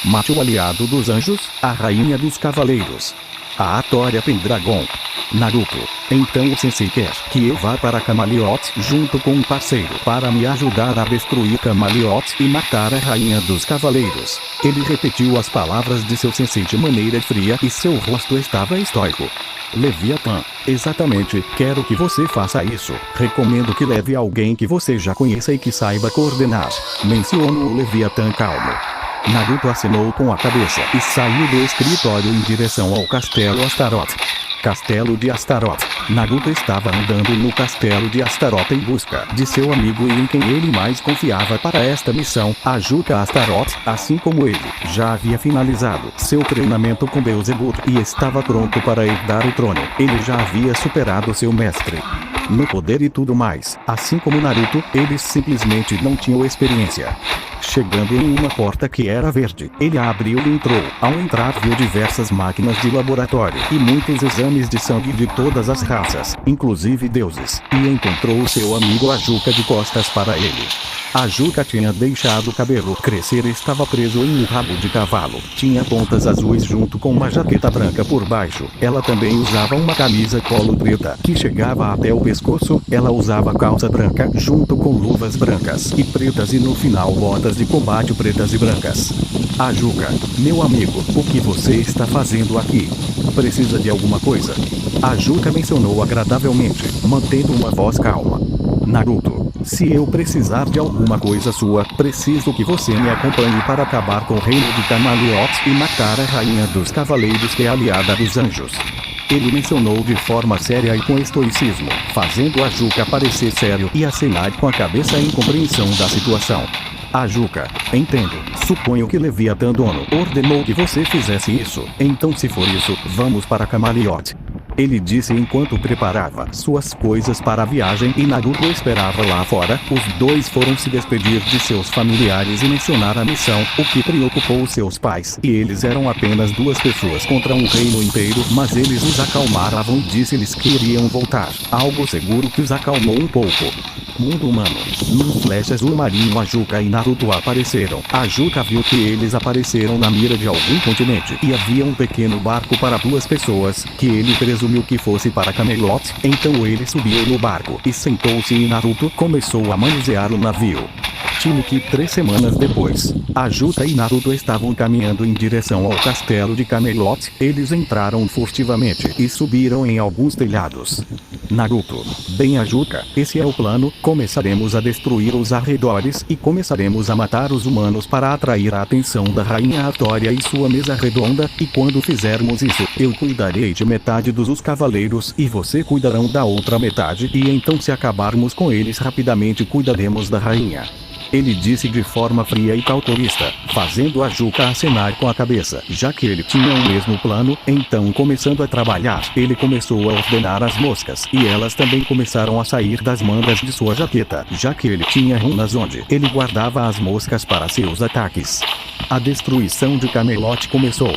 Mate o aliado dos anjos, a rainha dos cavaleiros. A Atoria Pendragon. Naruto, então o sensei quer que eu vá para Camaleote junto com um parceiro para me ajudar a destruir Camaleote e matar a rainha dos cavaleiros. Ele repetiu as palavras de seu sensei de maneira fria e seu rosto estava estoico. Leviatã, exatamente, quero que você faça isso. Recomendo que leve alguém que você já conheça e que saiba coordenar. Menciono o Leviatã calmo. Naruto acenou com a cabeça e saiu do escritório em direção ao castelo Astaroth. Castelo de Astaroth. Naruto estava andando no castelo de Astaroth em busca de seu amigo e em quem ele mais confiava para esta missão, Ajuka Astaroth, assim como ele, já havia finalizado seu treinamento com Beelzebub e estava pronto para herdar o trono. Ele já havia superado seu mestre no poder e tudo mais. Assim como Naruto, eles simplesmente não tinham experiência. Chegando em uma porta que era verde, ele a abriu e entrou. Ao entrar, viu diversas máquinas de laboratório e muitos exames de sangue de todas as raças, inclusive deuses, e encontrou seu amigo Ajuka de costas para ele. Ajuka tinha deixado o cabelo crescer e estava preso em um rabo de cavalo. Tinha pontas azuis junto com uma jaqueta branca por baixo. Ela também usava uma camisa polo preta que chegava até o pescoço. Ela usava calça branca junto com luvas brancas e pretas e no final botas de combate pretas e brancas. Ajuka, meu amigo, o que você está fazendo aqui? Precisa de alguma coisa? Ajuka mencionou agradavelmente, mantendo uma voz calma. Naruto, se eu precisar de alguma coisa sua, preciso que você me acompanhe para acabar com o reino de Camalot e matar a rainha dos cavaleiros que é aliada dos anjos. Ele mencionou de forma séria e com estoicismo, fazendo Ajuka parecer sério e acenar com a cabeça em compreensão da situação. Ajuka, entendo. Suponho que Leviatã Dono ordenou que você fizesse isso. Então se for isso, vamos para Camalot. Ele disse enquanto preparava suas coisas para a viagem e Naruto esperava lá fora. Os dois foram se despedir de seus familiares e mencionar a missão, o que preocupou seus pais. E eles eram apenas duas pessoas contra um reino inteiro, mas eles os acalmaram e disse-lhes que iriam voltar. Algo seguro que os acalmou um pouco. Mundo humano. Num flash azul marinho, Ajuka e Naruto apareceram. Ajuka viu que eles apareceram na mira de algum continente e havia um pequeno barco para duas pessoas, que ele presumiu que fosse para Camelot. Então ele subiu no barco e sentou-se e Naruto começou a manusear o navio. Que 3 semanas depois, Ajuka e Naruto estavam caminhando em direção ao castelo de Camelot. Eles entraram furtivamente e subiram em alguns telhados. Naruto, bem Ajuka, esse é o plano. Começaremos a destruir os arredores e começaremos a matar os humanos para atrair a atenção da rainha Artória e sua mesa redonda. E quando fizermos isso, eu cuidarei de metade dos cavaleiros e você cuidarão da outra metade. E então se acabarmos com eles rapidamente cuidaremos da rainha. Ele disse de forma fria e calculista, fazendo Ajuka acenar com a cabeça. Já que ele tinha o mesmo plano, então começando a trabalhar, ele começou a ordenar as moscas, e elas também começaram a sair das mangas de sua jaqueta, já que ele tinha runas onde ele guardava as moscas para seus ataques. A destruição de Camelot começou.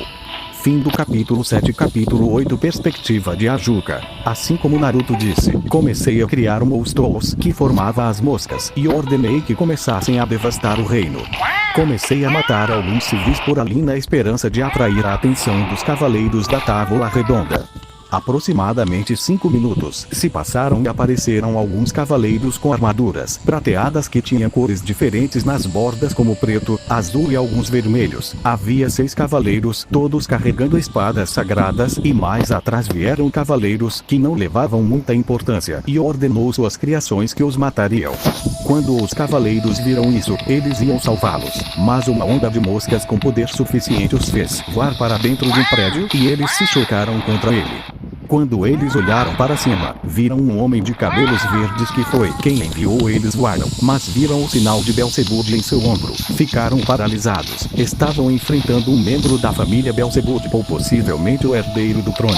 Fim do capítulo 7. Capítulo 8. Perspectiva de Ajuka. Assim como Naruto disse, comecei a criar monstros que formava as moscas e ordenei que começassem a devastar o reino. Comecei a matar alguns civis por ali na esperança de atrair a atenção dos cavaleiros da Távola Redonda. Aproximadamente 5 minutos se passaram e apareceram alguns cavaleiros com armaduras prateadas que tinham cores diferentes nas bordas como preto, azul e alguns vermelhos. Havia 6 cavaleiros, todos carregando espadas sagradas e mais atrás vieram cavaleiros que não levavam muita importância e ordenou suas criações que os matariam. Quando os cavaleiros viram isso, eles iam salvá-los, mas uma onda de moscas com poder suficiente os fez voar para dentro de um prédio e eles se chocaram contra ele. Quando eles olharam para cima, viram um homem de cabelos verdes que foi quem enviou eles voaram, mas viram o sinal de Beelzebub em seu ombro. Ficaram paralisados. Estavam enfrentando um membro da família Beelzebub ou possivelmente o herdeiro do trono.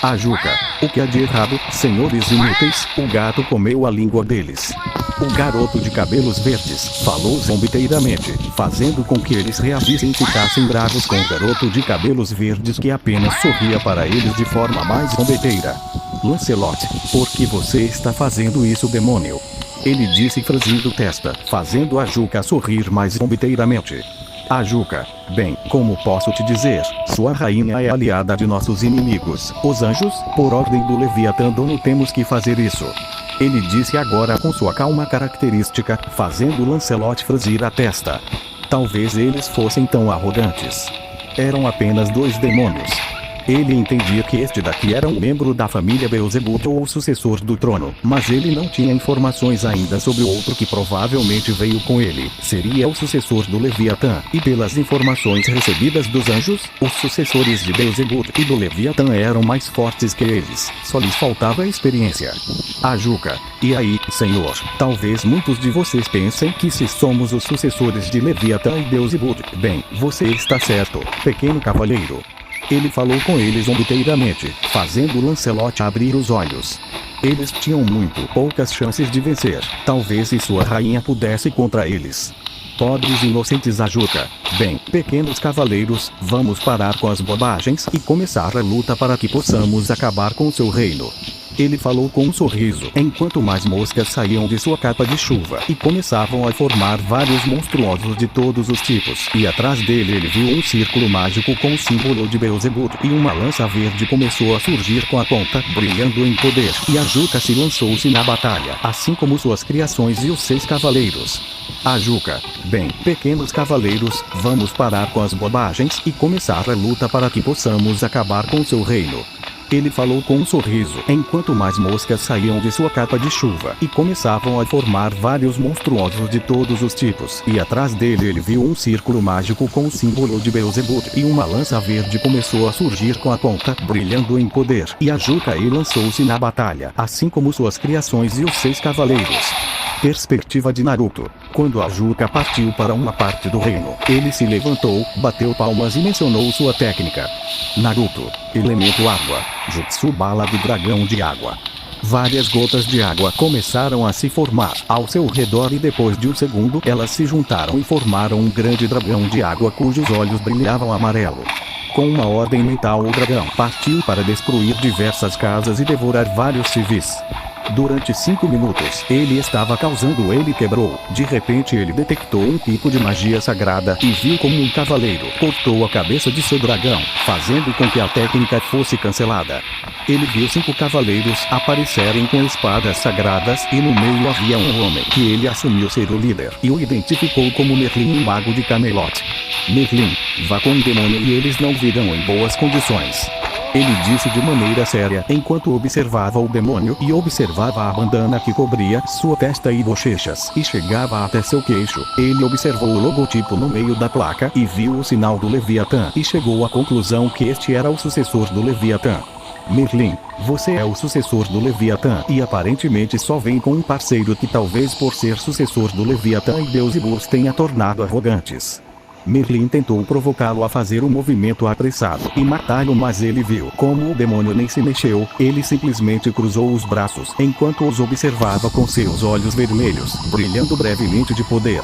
Ajuka, o que há de errado, senhores inúteis? O gato comeu a língua deles. O garoto de cabelos verdes falou zombeteiramente, fazendo com que eles reagissem e ficassem bravos com o garoto de cabelos verdes que apenas sorria para eles de forma mais zombeteira. Lancelot, por que você está fazendo isso, demônio? Ele disse franzindo testa, fazendo Ajuka sorrir mais zombeteiramente. Ajuka, bem, como posso te dizer, sua rainha é aliada de nossos inimigos, os anjos. Por ordem do Leviatã Dono temos que fazer isso. Ele disse agora com sua calma característica, fazendo Lancelot franzir a testa. Talvez eles fossem tão arrogantes. Eram apenas 2 demônios. Ele entendia que este daqui era um membro da família Beelzebub ou o sucessor do trono, mas ele não tinha informações ainda sobre o outro que provavelmente veio com ele. Seria o sucessor do Leviatã, e pelas informações recebidas dos anjos, os sucessores de Beelzebub e do Leviatã eram mais fortes que eles, só lhes faltava experiência. Ajuka: e aí, senhor, talvez muitos de vocês pensem que se somos os sucessores de Leviatã e Beelzebub, bem, você está certo, pequeno cavaleiro. Ele falou com eles inteiramente, fazendo Lancelot abrir os olhos. Eles tinham muito poucas chances de vencer, talvez se sua rainha pudesse contra eles. Pobres inocentes Ajuka. Bem, pequenos cavaleiros, vamos parar com as bobagens e começar a luta para que possamos acabar com seu reino. Ele falou com um sorriso, enquanto mais moscas saíam de sua capa de chuva e começavam a formar vários monstruosos de todos os tipos. E atrás dele ele viu um círculo mágico com o símbolo de Beelzebub, e uma lança verde começou a surgir com a ponta, brilhando em poder. E Ajuka se lançou-se na batalha, assim como suas criações e os 6 cavaleiros. Ajuka: bem, pequenos cavaleiros, vamos parar com as bobagens e começar a luta para que possamos acabar com seu reino. Ele falou com um sorriso, enquanto mais moscas saíam de sua capa de chuva e começavam a formar vários monstruosos de todos os tipos. E atrás dele ele viu um círculo mágico com o símbolo de Beelzebub, e uma lança verde começou a surgir com a ponta, brilhando em poder. E Ajuka lançou-se na batalha, assim como suas criações e os 6 cavaleiros. Perspectiva de Naruto. Quando Ajuka partiu para uma parte do reino, ele se levantou, bateu palmas e mencionou sua técnica. Naruto: elemento água. Jutsu bala do dragão de água. Várias gotas de água começaram a se formar ao seu redor e depois de um segundo elas se juntaram e formaram um grande dragão de água cujos olhos brilhavam amarelo. Com uma ordem mental, o dragão partiu para destruir diversas casas e devorar vários civis. Durante 5 minutos, ele estava causando ele quebrou. De repente ele detectou um pico de magia sagrada e viu como um cavaleiro cortou a cabeça de seu dragão, fazendo com que a técnica fosse cancelada. Ele viu 5 cavaleiros aparecerem com espadas sagradas e no meio havia um homem que ele assumiu ser o líder e o identificou como Merlin, o mago de Camelot. Merlin: vá com o demônio e eles não virão em boas condições. Ele disse de maneira séria enquanto observava o demônio e observava a bandana que cobria sua testa e bochechas e chegava até seu queixo. Ele observou o logotipo no meio da placa e viu o sinal do Leviatã e chegou à conclusão que este era o sucessor do Leviatã. Merlin: você é o sucessor do Leviatã e aparentemente só vem com um parceiro que talvez por ser sucessor do Leviatã e Beelzebub tenha tornado arrogantes. Merlin tentou provocá-lo a fazer um movimento apressado e matá-lo, mas ele viu como o demônio nem se mexeu. Ele simplesmente cruzou os braços enquanto os observava com seus olhos vermelhos, brilhando brevemente de poder.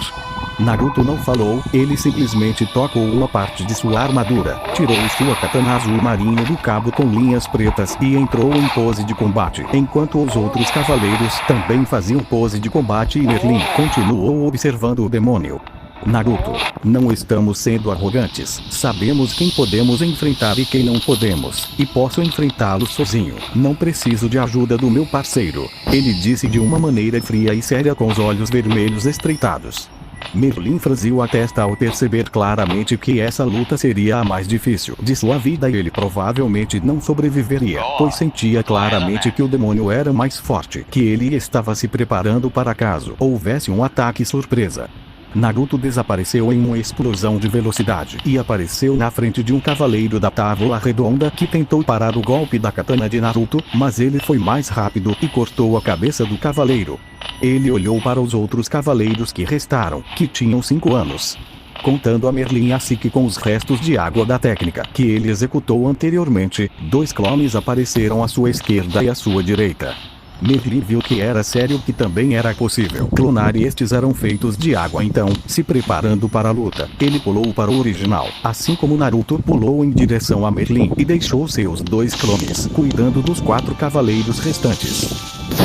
Naruto não falou, ele simplesmente tocou uma parte de sua armadura, tirou sua katana azul marinho do cabo com linhas pretas e entrou em pose de combate, enquanto os outros cavaleiros também faziam pose de combate e Merlin continuou observando o demônio. Naruto: não estamos sendo arrogantes, sabemos quem podemos enfrentar e quem não podemos, e posso enfrentá-lo sozinho, não preciso de ajuda do meu parceiro, ele disse de uma maneira fria e séria com os olhos vermelhos estreitados. Merlin franziu a testa ao perceber claramente que essa luta seria a mais difícil de sua vida e ele provavelmente não sobreviveria, pois sentia claramente que o demônio era mais forte que ele e estava se preparando para caso houvesse um ataque surpresa. Naruto desapareceu em uma explosão de velocidade e apareceu na frente de um cavaleiro da tábua redonda que tentou parar o golpe da katana de Naruto, mas ele foi mais rápido e cortou a cabeça do cavaleiro. Ele olhou para os outros cavaleiros que restaram, que tinham 5 anos. Contando a Merlin assim que com os restos de água da técnica que ele executou anteriormente, 2 clones apareceram à sua esquerda e à sua direita. Merlin viu que era sério, que também era possível clonar e estes eram feitos de água. Então, se preparando para a luta, ele pulou para o original, assim como Naruto pulou em direção a Merlin e deixou seus 2 clones cuidando dos 4 cavaleiros restantes.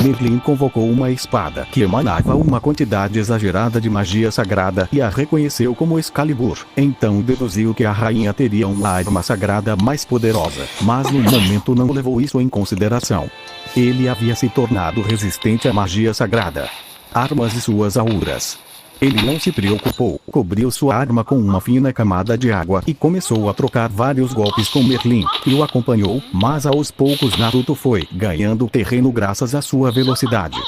Merlin convocou uma espada que emanava uma quantidade exagerada de magia sagrada e a reconheceu como Excalibur. Então deduziu que a rainha teria uma arma sagrada mais poderosa, mas no momento não levou isso em consideração. Ele havia se tornado resistente à magia sagrada. Armas e suas auras. Ele não se preocupou, cobriu sua arma com uma fina camada de água e começou a trocar vários golpes com Merlin, que o acompanhou, mas aos poucos Naruto foi ganhando terreno graças à sua velocidade.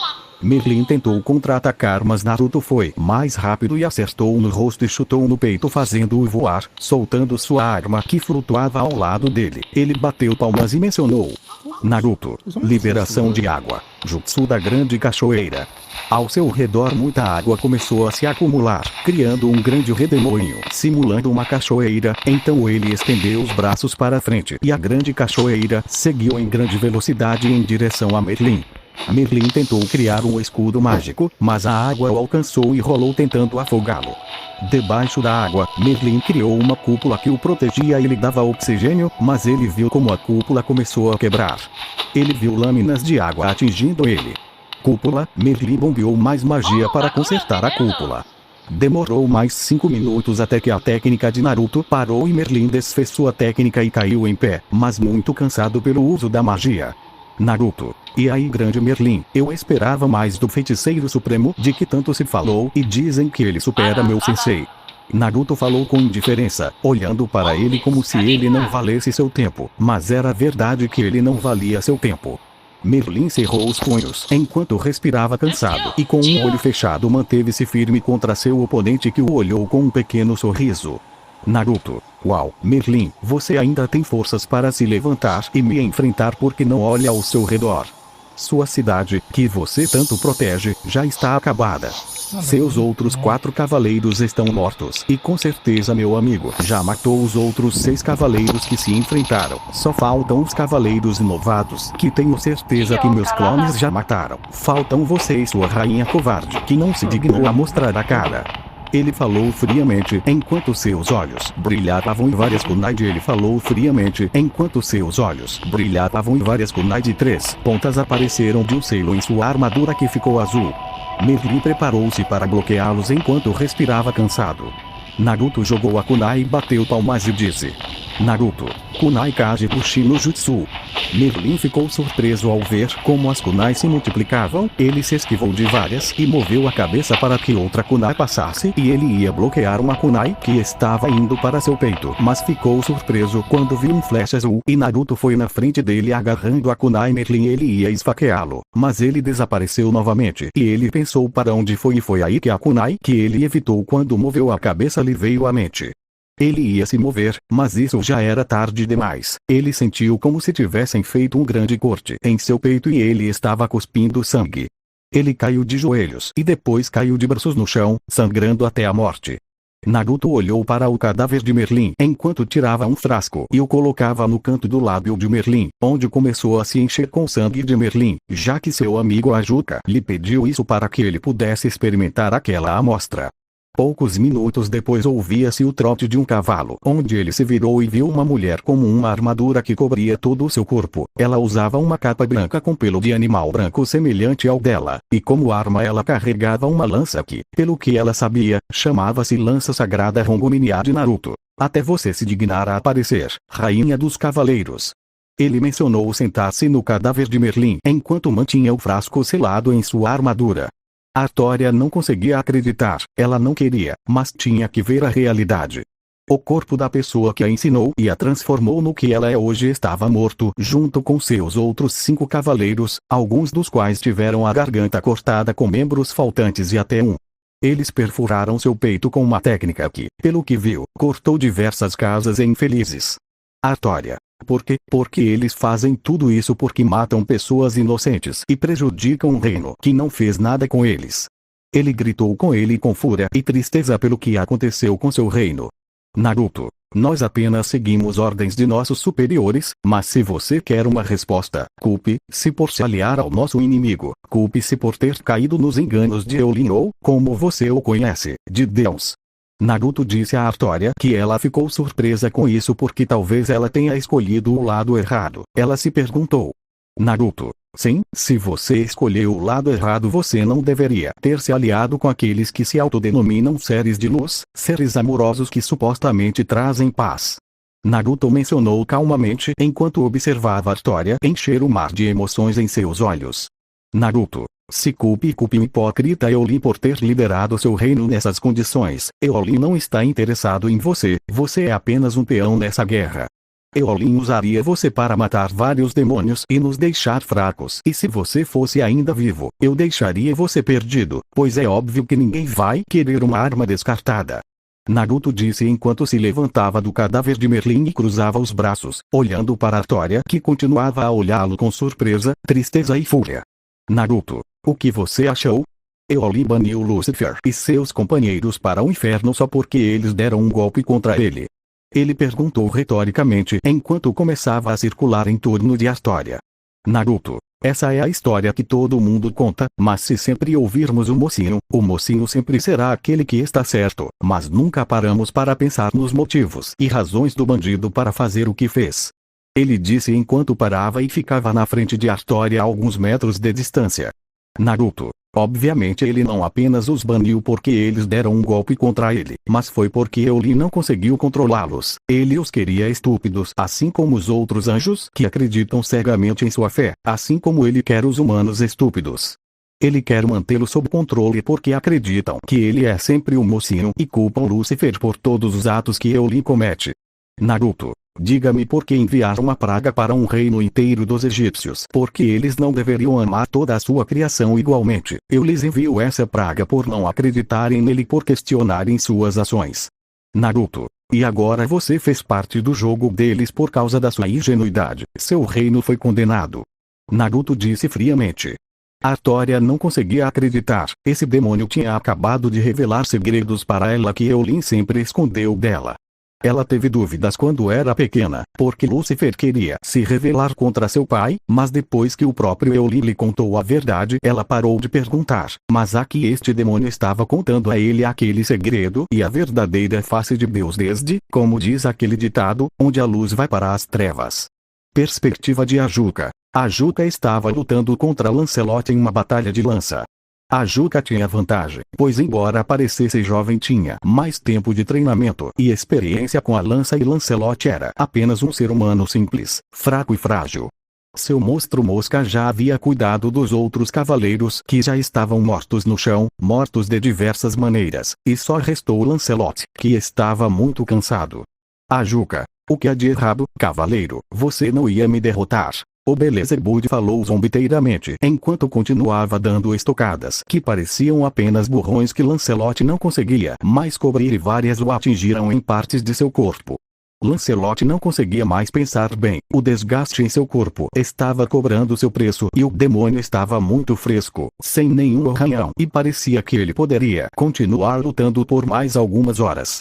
Merlin tentou contra-atacar, mas Naruto foi mais rápido e acertou no rosto e chutou no peito, fazendo-o voar, soltando sua arma que flutuava ao lado dele. Ele bateu palmas e mencionou: Naruto, liberação de água, jutsu da grande cachoeira. Ao seu redor muita água começou a se acumular, criando um grande redemoinho, simulando uma cachoeira. Então ele estendeu os braços para frente e a grande cachoeira seguiu em grande velocidade em direção a Merlin. Merlin tentou criar um escudo mágico, mas a água o alcançou e rolou tentando afogá-lo. Debaixo da água, Merlin criou uma cúpula que o protegia e lhe dava oxigênio, mas ele viu como a cúpula começou a quebrar. Ele viu lâminas de água atingindo ele. Cúpula, Merlin bombeou mais magia para consertar a cúpula. Demorou mais 5 minutos até que a técnica de Naruto parou e Merlin desfez sua técnica e caiu em pé, mas muito cansado pelo uso da magia. Naruto: e aí, grande Merlin, eu esperava mais do feiticeiro supremo, de que tanto se falou, e dizem que ele supera meu sensei. Naruto falou com indiferença, olhando para ele como se ele não valesse seu tempo, mas era verdade que ele não valia seu tempo. Merlin cerrou os punhos enquanto respirava cansado e com um olho fechado manteve-se firme contra seu oponente, que o olhou com um pequeno sorriso. Naruto: uau, Merlin, você ainda tem forças para se levantar e me enfrentar porque não olha ao seu redor. Sua cidade, que você tanto protege, já está acabada. Seus outros 4 cavaleiros estão mortos e com certeza meu amigo já matou os outros 6 cavaleiros que se enfrentaram. Só faltam os cavaleiros novatos, que tenho certeza que meus clones já mataram. Faltam você e sua rainha covarde, que não se dignou a mostrar a cara. Ele falou friamente enquanto seus olhos brilhavam em várias kunai. Ele falou friamente enquanto seus olhos brilhavam em várias kunai de 3 pontas apareceram de um selo em sua armadura que ficou azul. Merlin preparou-se para bloqueá-los enquanto respirava cansado. Naruto jogou a kunai e bateu palmas e disse: Naruto, kunai Kage Bushi no Jutsu. Merlin ficou surpreso ao ver como as kunais se multiplicavam. Ele se esquivou de várias e moveu a cabeça para que outra kunai passasse, e ele ia bloquear uma kunai que estava indo para seu peito, mas ficou surpreso quando viu um flash azul e Naruto foi na frente dele agarrando a kunai Merlin. Ele ia esfaqueá-lo, mas ele desapareceu novamente e ele pensou para onde foi, e foi aí que a kunai que ele evitou quando moveu a cabeça lhe veio à mente. Ele ia se mover, mas isso já era tarde demais. Ele sentiu como se tivessem feito um grande corte em seu peito e ele estava cuspindo sangue. Ele caiu de joelhos e depois caiu de braços no chão, sangrando até a morte. Naruto olhou para o cadáver de Merlin enquanto tirava um frasco e o colocava no canto do lábio de Merlin, onde começou a se encher com sangue de Merlin, já que seu amigo Ajuka lhe pediu isso para que ele pudesse experimentar aquela amostra. Poucos minutos depois ouvia-se o trote de um cavalo, onde ele se virou e viu uma mulher com uma armadura que cobria todo o seu corpo. Ela usava uma capa branca com pelo de animal branco semelhante ao dela, e como arma ela carregava uma lança que, pelo que ela sabia, chamava-se Lança Sagrada Rongominia de Naruto. Até você se dignar a aparecer, Rainha dos Cavaleiros. Ele mencionou sentar-se no cadáver de Merlin enquanto mantinha o frasco selado em sua armadura. Artória não conseguia acreditar, ela não queria, mas tinha que ver a realidade. O corpo da pessoa que a ensinou e a transformou no que ela é hoje estava morto, junto com seus outros 5 cavaleiros, alguns dos quais tiveram a garganta cortada com membros faltantes e até um. Eles perfuraram seu peito com uma técnica que, pelo que viu, cortou diversas casas infelizes. Artória. Por quê? Porque eles fazem tudo isso porque matam pessoas inocentes e prejudicam um reino que não fez nada com eles. Ele gritou com ele com fúria e tristeza pelo que aconteceu com seu reino. Naruto, nós apenas seguimos ordens de nossos superiores, mas se você quer uma resposta, culpe-se por se aliar ao nosso inimigo, culpe-se por ter caído nos enganos de Eulin ou, como você o conhece, de Deus. Naruto disse a Artória que ela ficou surpresa com isso porque talvez ela tenha escolhido o lado errado. Ela se perguntou: Naruto, sim, se você escolheu o lado errado você não deveria ter se aliado com aqueles que se autodenominam seres de luz, seres amorosos que supostamente trazem paz. Naruto mencionou calmamente enquanto observava Artória encher o mar de emoções em seus olhos. Naruto, Se culpe o hipócrita Eolin por ter liderado seu reino nessas condições. Eolin não está interessado em você, você é apenas um peão nessa guerra. Eolin usaria você para matar vários demônios e nos deixar fracos. E se você fosse ainda vivo, eu deixaria você perdido, pois é óbvio que ninguém vai querer uma arma descartada. Naruto disse enquanto se levantava do cadáver de Merlin e cruzava os braços, olhando para Artória que continuava a olhá-lo com surpresa, tristeza e fúria. Naruto, o que você achou? Eolin baniu Lucifer e seus companheiros para o inferno só porque eles deram um golpe contra ele. Ele perguntou retoricamente enquanto começava a circular em torno de Artória. Naruto, essa é a história que todo mundo conta, mas se sempre ouvirmos o mocinho sempre será aquele que está certo, mas nunca paramos para pensar nos motivos e razões do bandido para fazer o que fez. Ele disse enquanto parava e ficava na frente de Artória a alguns metros de distância. Naruto, obviamente ele não apenas os baniu porque eles deram um golpe contra ele, mas foi porque Eolin não conseguiu controlá-los. Ele os queria estúpidos, assim como os outros anjos que acreditam cegamente em sua fé, assim como ele quer os humanos estúpidos. Ele quer mantê-lo sob controle porque acreditam que ele é sempre o mocinho e culpam Lucifer por todos os atos que Eolin comete. Naruto, diga-me por que enviar uma praga para um reino inteiro dos egípcios? Porque eles não deveriam amar toda a sua criação igualmente. Eu lhes envio essa praga por não acreditarem nele, por questionarem suas ações. Naruto, e agora você fez parte do jogo deles por causa da sua ingenuidade. Seu reino foi condenado. Naruto disse friamente. Artória não conseguia acreditar. Esse demônio tinha acabado de revelar segredos para ela que Eolin sempre escondeu dela. Ela teve dúvidas quando era pequena, porque Lucifer queria se rebelar contra seu pai, mas depois que o próprio Eolin lhe contou a verdade, ela parou de perguntar. Mas aqui este demônio estava contando a ele aquele segredo e a verdadeira face de Deus desde, como diz aquele ditado, onde a luz vai para as trevas. Perspectiva de Ajuka. Ajuka estava lutando contra Lancelot em uma batalha de lança. Ajuka tinha vantagem, pois embora parecesse jovem tinha mais tempo de treinamento e experiência com a lança e Lancelot era apenas um ser humano simples, fraco e frágil. Seu monstro mosca já havia cuidado dos outros cavaleiros que já estavam mortos no chão, mortos de diversas maneiras, e só restou Lancelot, que estava muito cansado. Ajuka, o que há de errado, cavaleiro? Você não ia me derrotar. O Belezebud falou zombeteiramente enquanto continuava dando estocadas que pareciam apenas borrões que Lancelot não conseguia mais cobrir e várias o atingiram em partes de seu corpo. Lancelot não conseguia mais pensar bem, o desgaste em seu corpo estava cobrando seu preço e o demônio estava muito fresco, sem nenhum arranhão e parecia que ele poderia continuar lutando por mais algumas horas.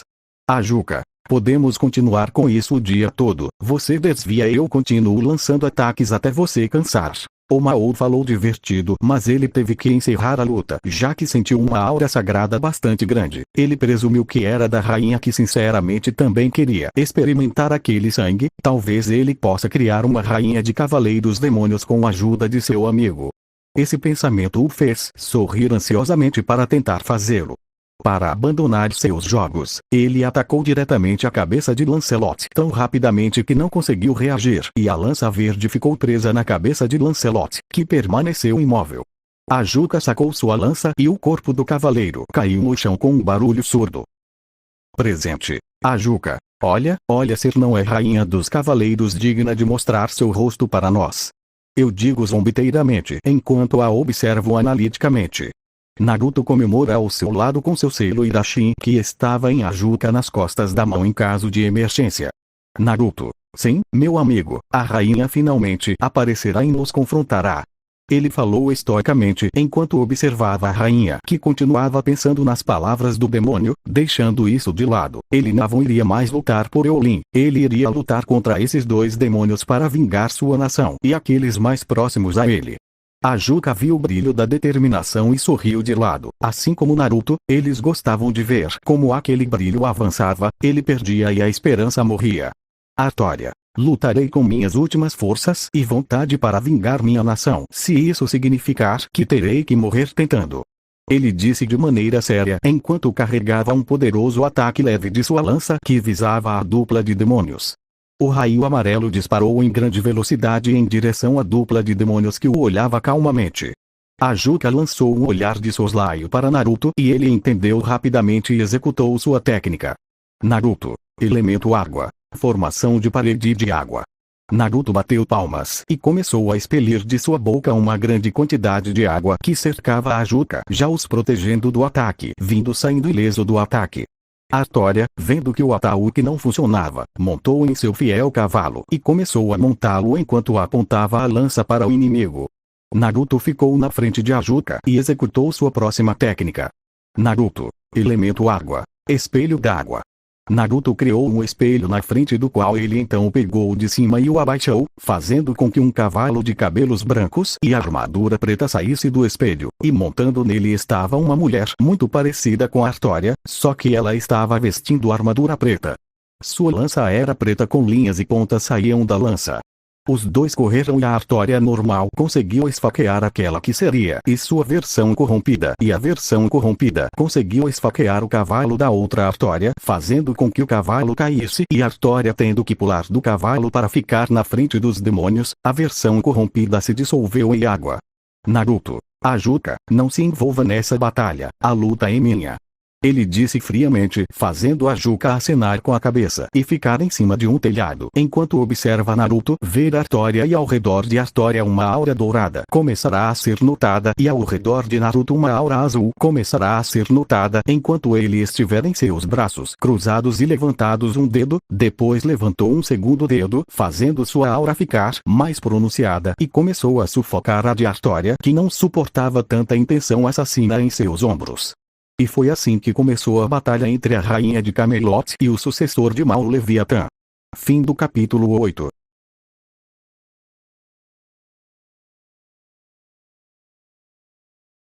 Ajuka. Podemos continuar com isso o dia todo. Você desvia e eu continuo lançando ataques até você cansar. O Mao falou divertido, mas ele teve que encerrar a luta, já que sentiu uma aura sagrada bastante grande. Ele presumiu que era da rainha que sinceramente também queria experimentar aquele sangue. Talvez ele possa criar uma rainha de cavaleiros demônios com a ajuda de seu amigo. Esse pensamento o fez sorrir ansiosamente para tentar fazê-lo. Para abandonar seus jogos, ele atacou diretamente a cabeça de Lancelot tão rapidamente que não conseguiu reagir e a lança verde ficou presa na cabeça de Lancelot, que permaneceu imóvel. Ajuka sacou sua lança e o corpo do cavaleiro caiu no chão com um barulho surdo. Presente. Ajuka, olha, ser não é rainha dos cavaleiros digna de mostrar seu rosto para nós. Eu digo zombeteiramente enquanto a observo analiticamente. Naruto comemora ao seu lado com seu selo Irashi que estava em Ajuka nas costas da mão em caso de emergência. Naruto, sim, meu amigo, a rainha finalmente aparecerá e nos confrontará. Ele falou estoicamente enquanto observava a rainha que continuava pensando nas palavras do demônio, deixando isso de lado. Ele não iria mais lutar por Eolin, ele iria lutar contra esses dois demônios para vingar sua nação e aqueles mais próximos a ele. Ajuka viu o brilho da determinação e sorriu de lado. Assim como Naruto, eles gostavam de ver como aquele brilho avançava, ele perdia e a esperança morria. Artória. Lutarei com minhas últimas forças e vontade para vingar minha nação, se isso significar que terei que morrer tentando. Ele disse de maneira séria enquanto carregava um poderoso ataque leve de sua lança que visava a dupla de demônios. O raio amarelo disparou em grande velocidade em direção à dupla de demônios que o olhava calmamente. A Juca lançou um olhar de soslaio para Naruto e ele entendeu rapidamente e executou sua técnica. Naruto. Elemento água. Formação de parede de água. Naruto bateu palmas e começou a expelir de sua boca uma grande quantidade de água que cercava a Juca, já os protegendo do ataque, saindo ileso do ataque. Artória, vendo que o ataque não funcionava, montou em seu fiel cavalo e começou a montá-lo enquanto apontava a lança para o inimigo. Naruto ficou na frente de Ajuka e executou sua próxima técnica. Naruto. Elemento água. Espelho d'água. Naruto criou um espelho na frente do qual ele então o pegou de cima e o abaixou, fazendo com que um cavalo de cabelos brancos e armadura preta saísse do espelho, e montando nele estava uma mulher muito parecida com Artória, só que ela estava vestindo armadura preta. Sua lança era preta com linhas e pontas saíam da lança. Os dois correram e a Artória normal conseguiu esfaquear aquela que seria e sua versão corrompida, e a versão corrompida conseguiu esfaquear o cavalo da outra Artória, fazendo com que o cavalo caísse e Artória tendo que pular do cavalo para ficar na frente dos demônios, a versão corrompida se dissolveu em água. Naruto. Ajuka, não se envolva nessa batalha, a luta é minha. Ele disse friamente, fazendo Ajuka acenar com a cabeça e ficar em cima de um telhado, enquanto observa Naruto ver Artória, e ao redor de Artória uma aura dourada começará a ser notada e ao redor de Naruto uma aura azul começará a ser notada enquanto ele estiver em seus braços cruzados e levantados um dedo, depois levantou um segundo dedo, fazendo sua aura ficar mais pronunciada e começou a sufocar a de Artória, que não suportava tanta intenção assassina em seus ombros. E foi assim que começou a batalha entre a rainha de Camelot e o sucessor de Mal Leviatã. Fim do capítulo 8.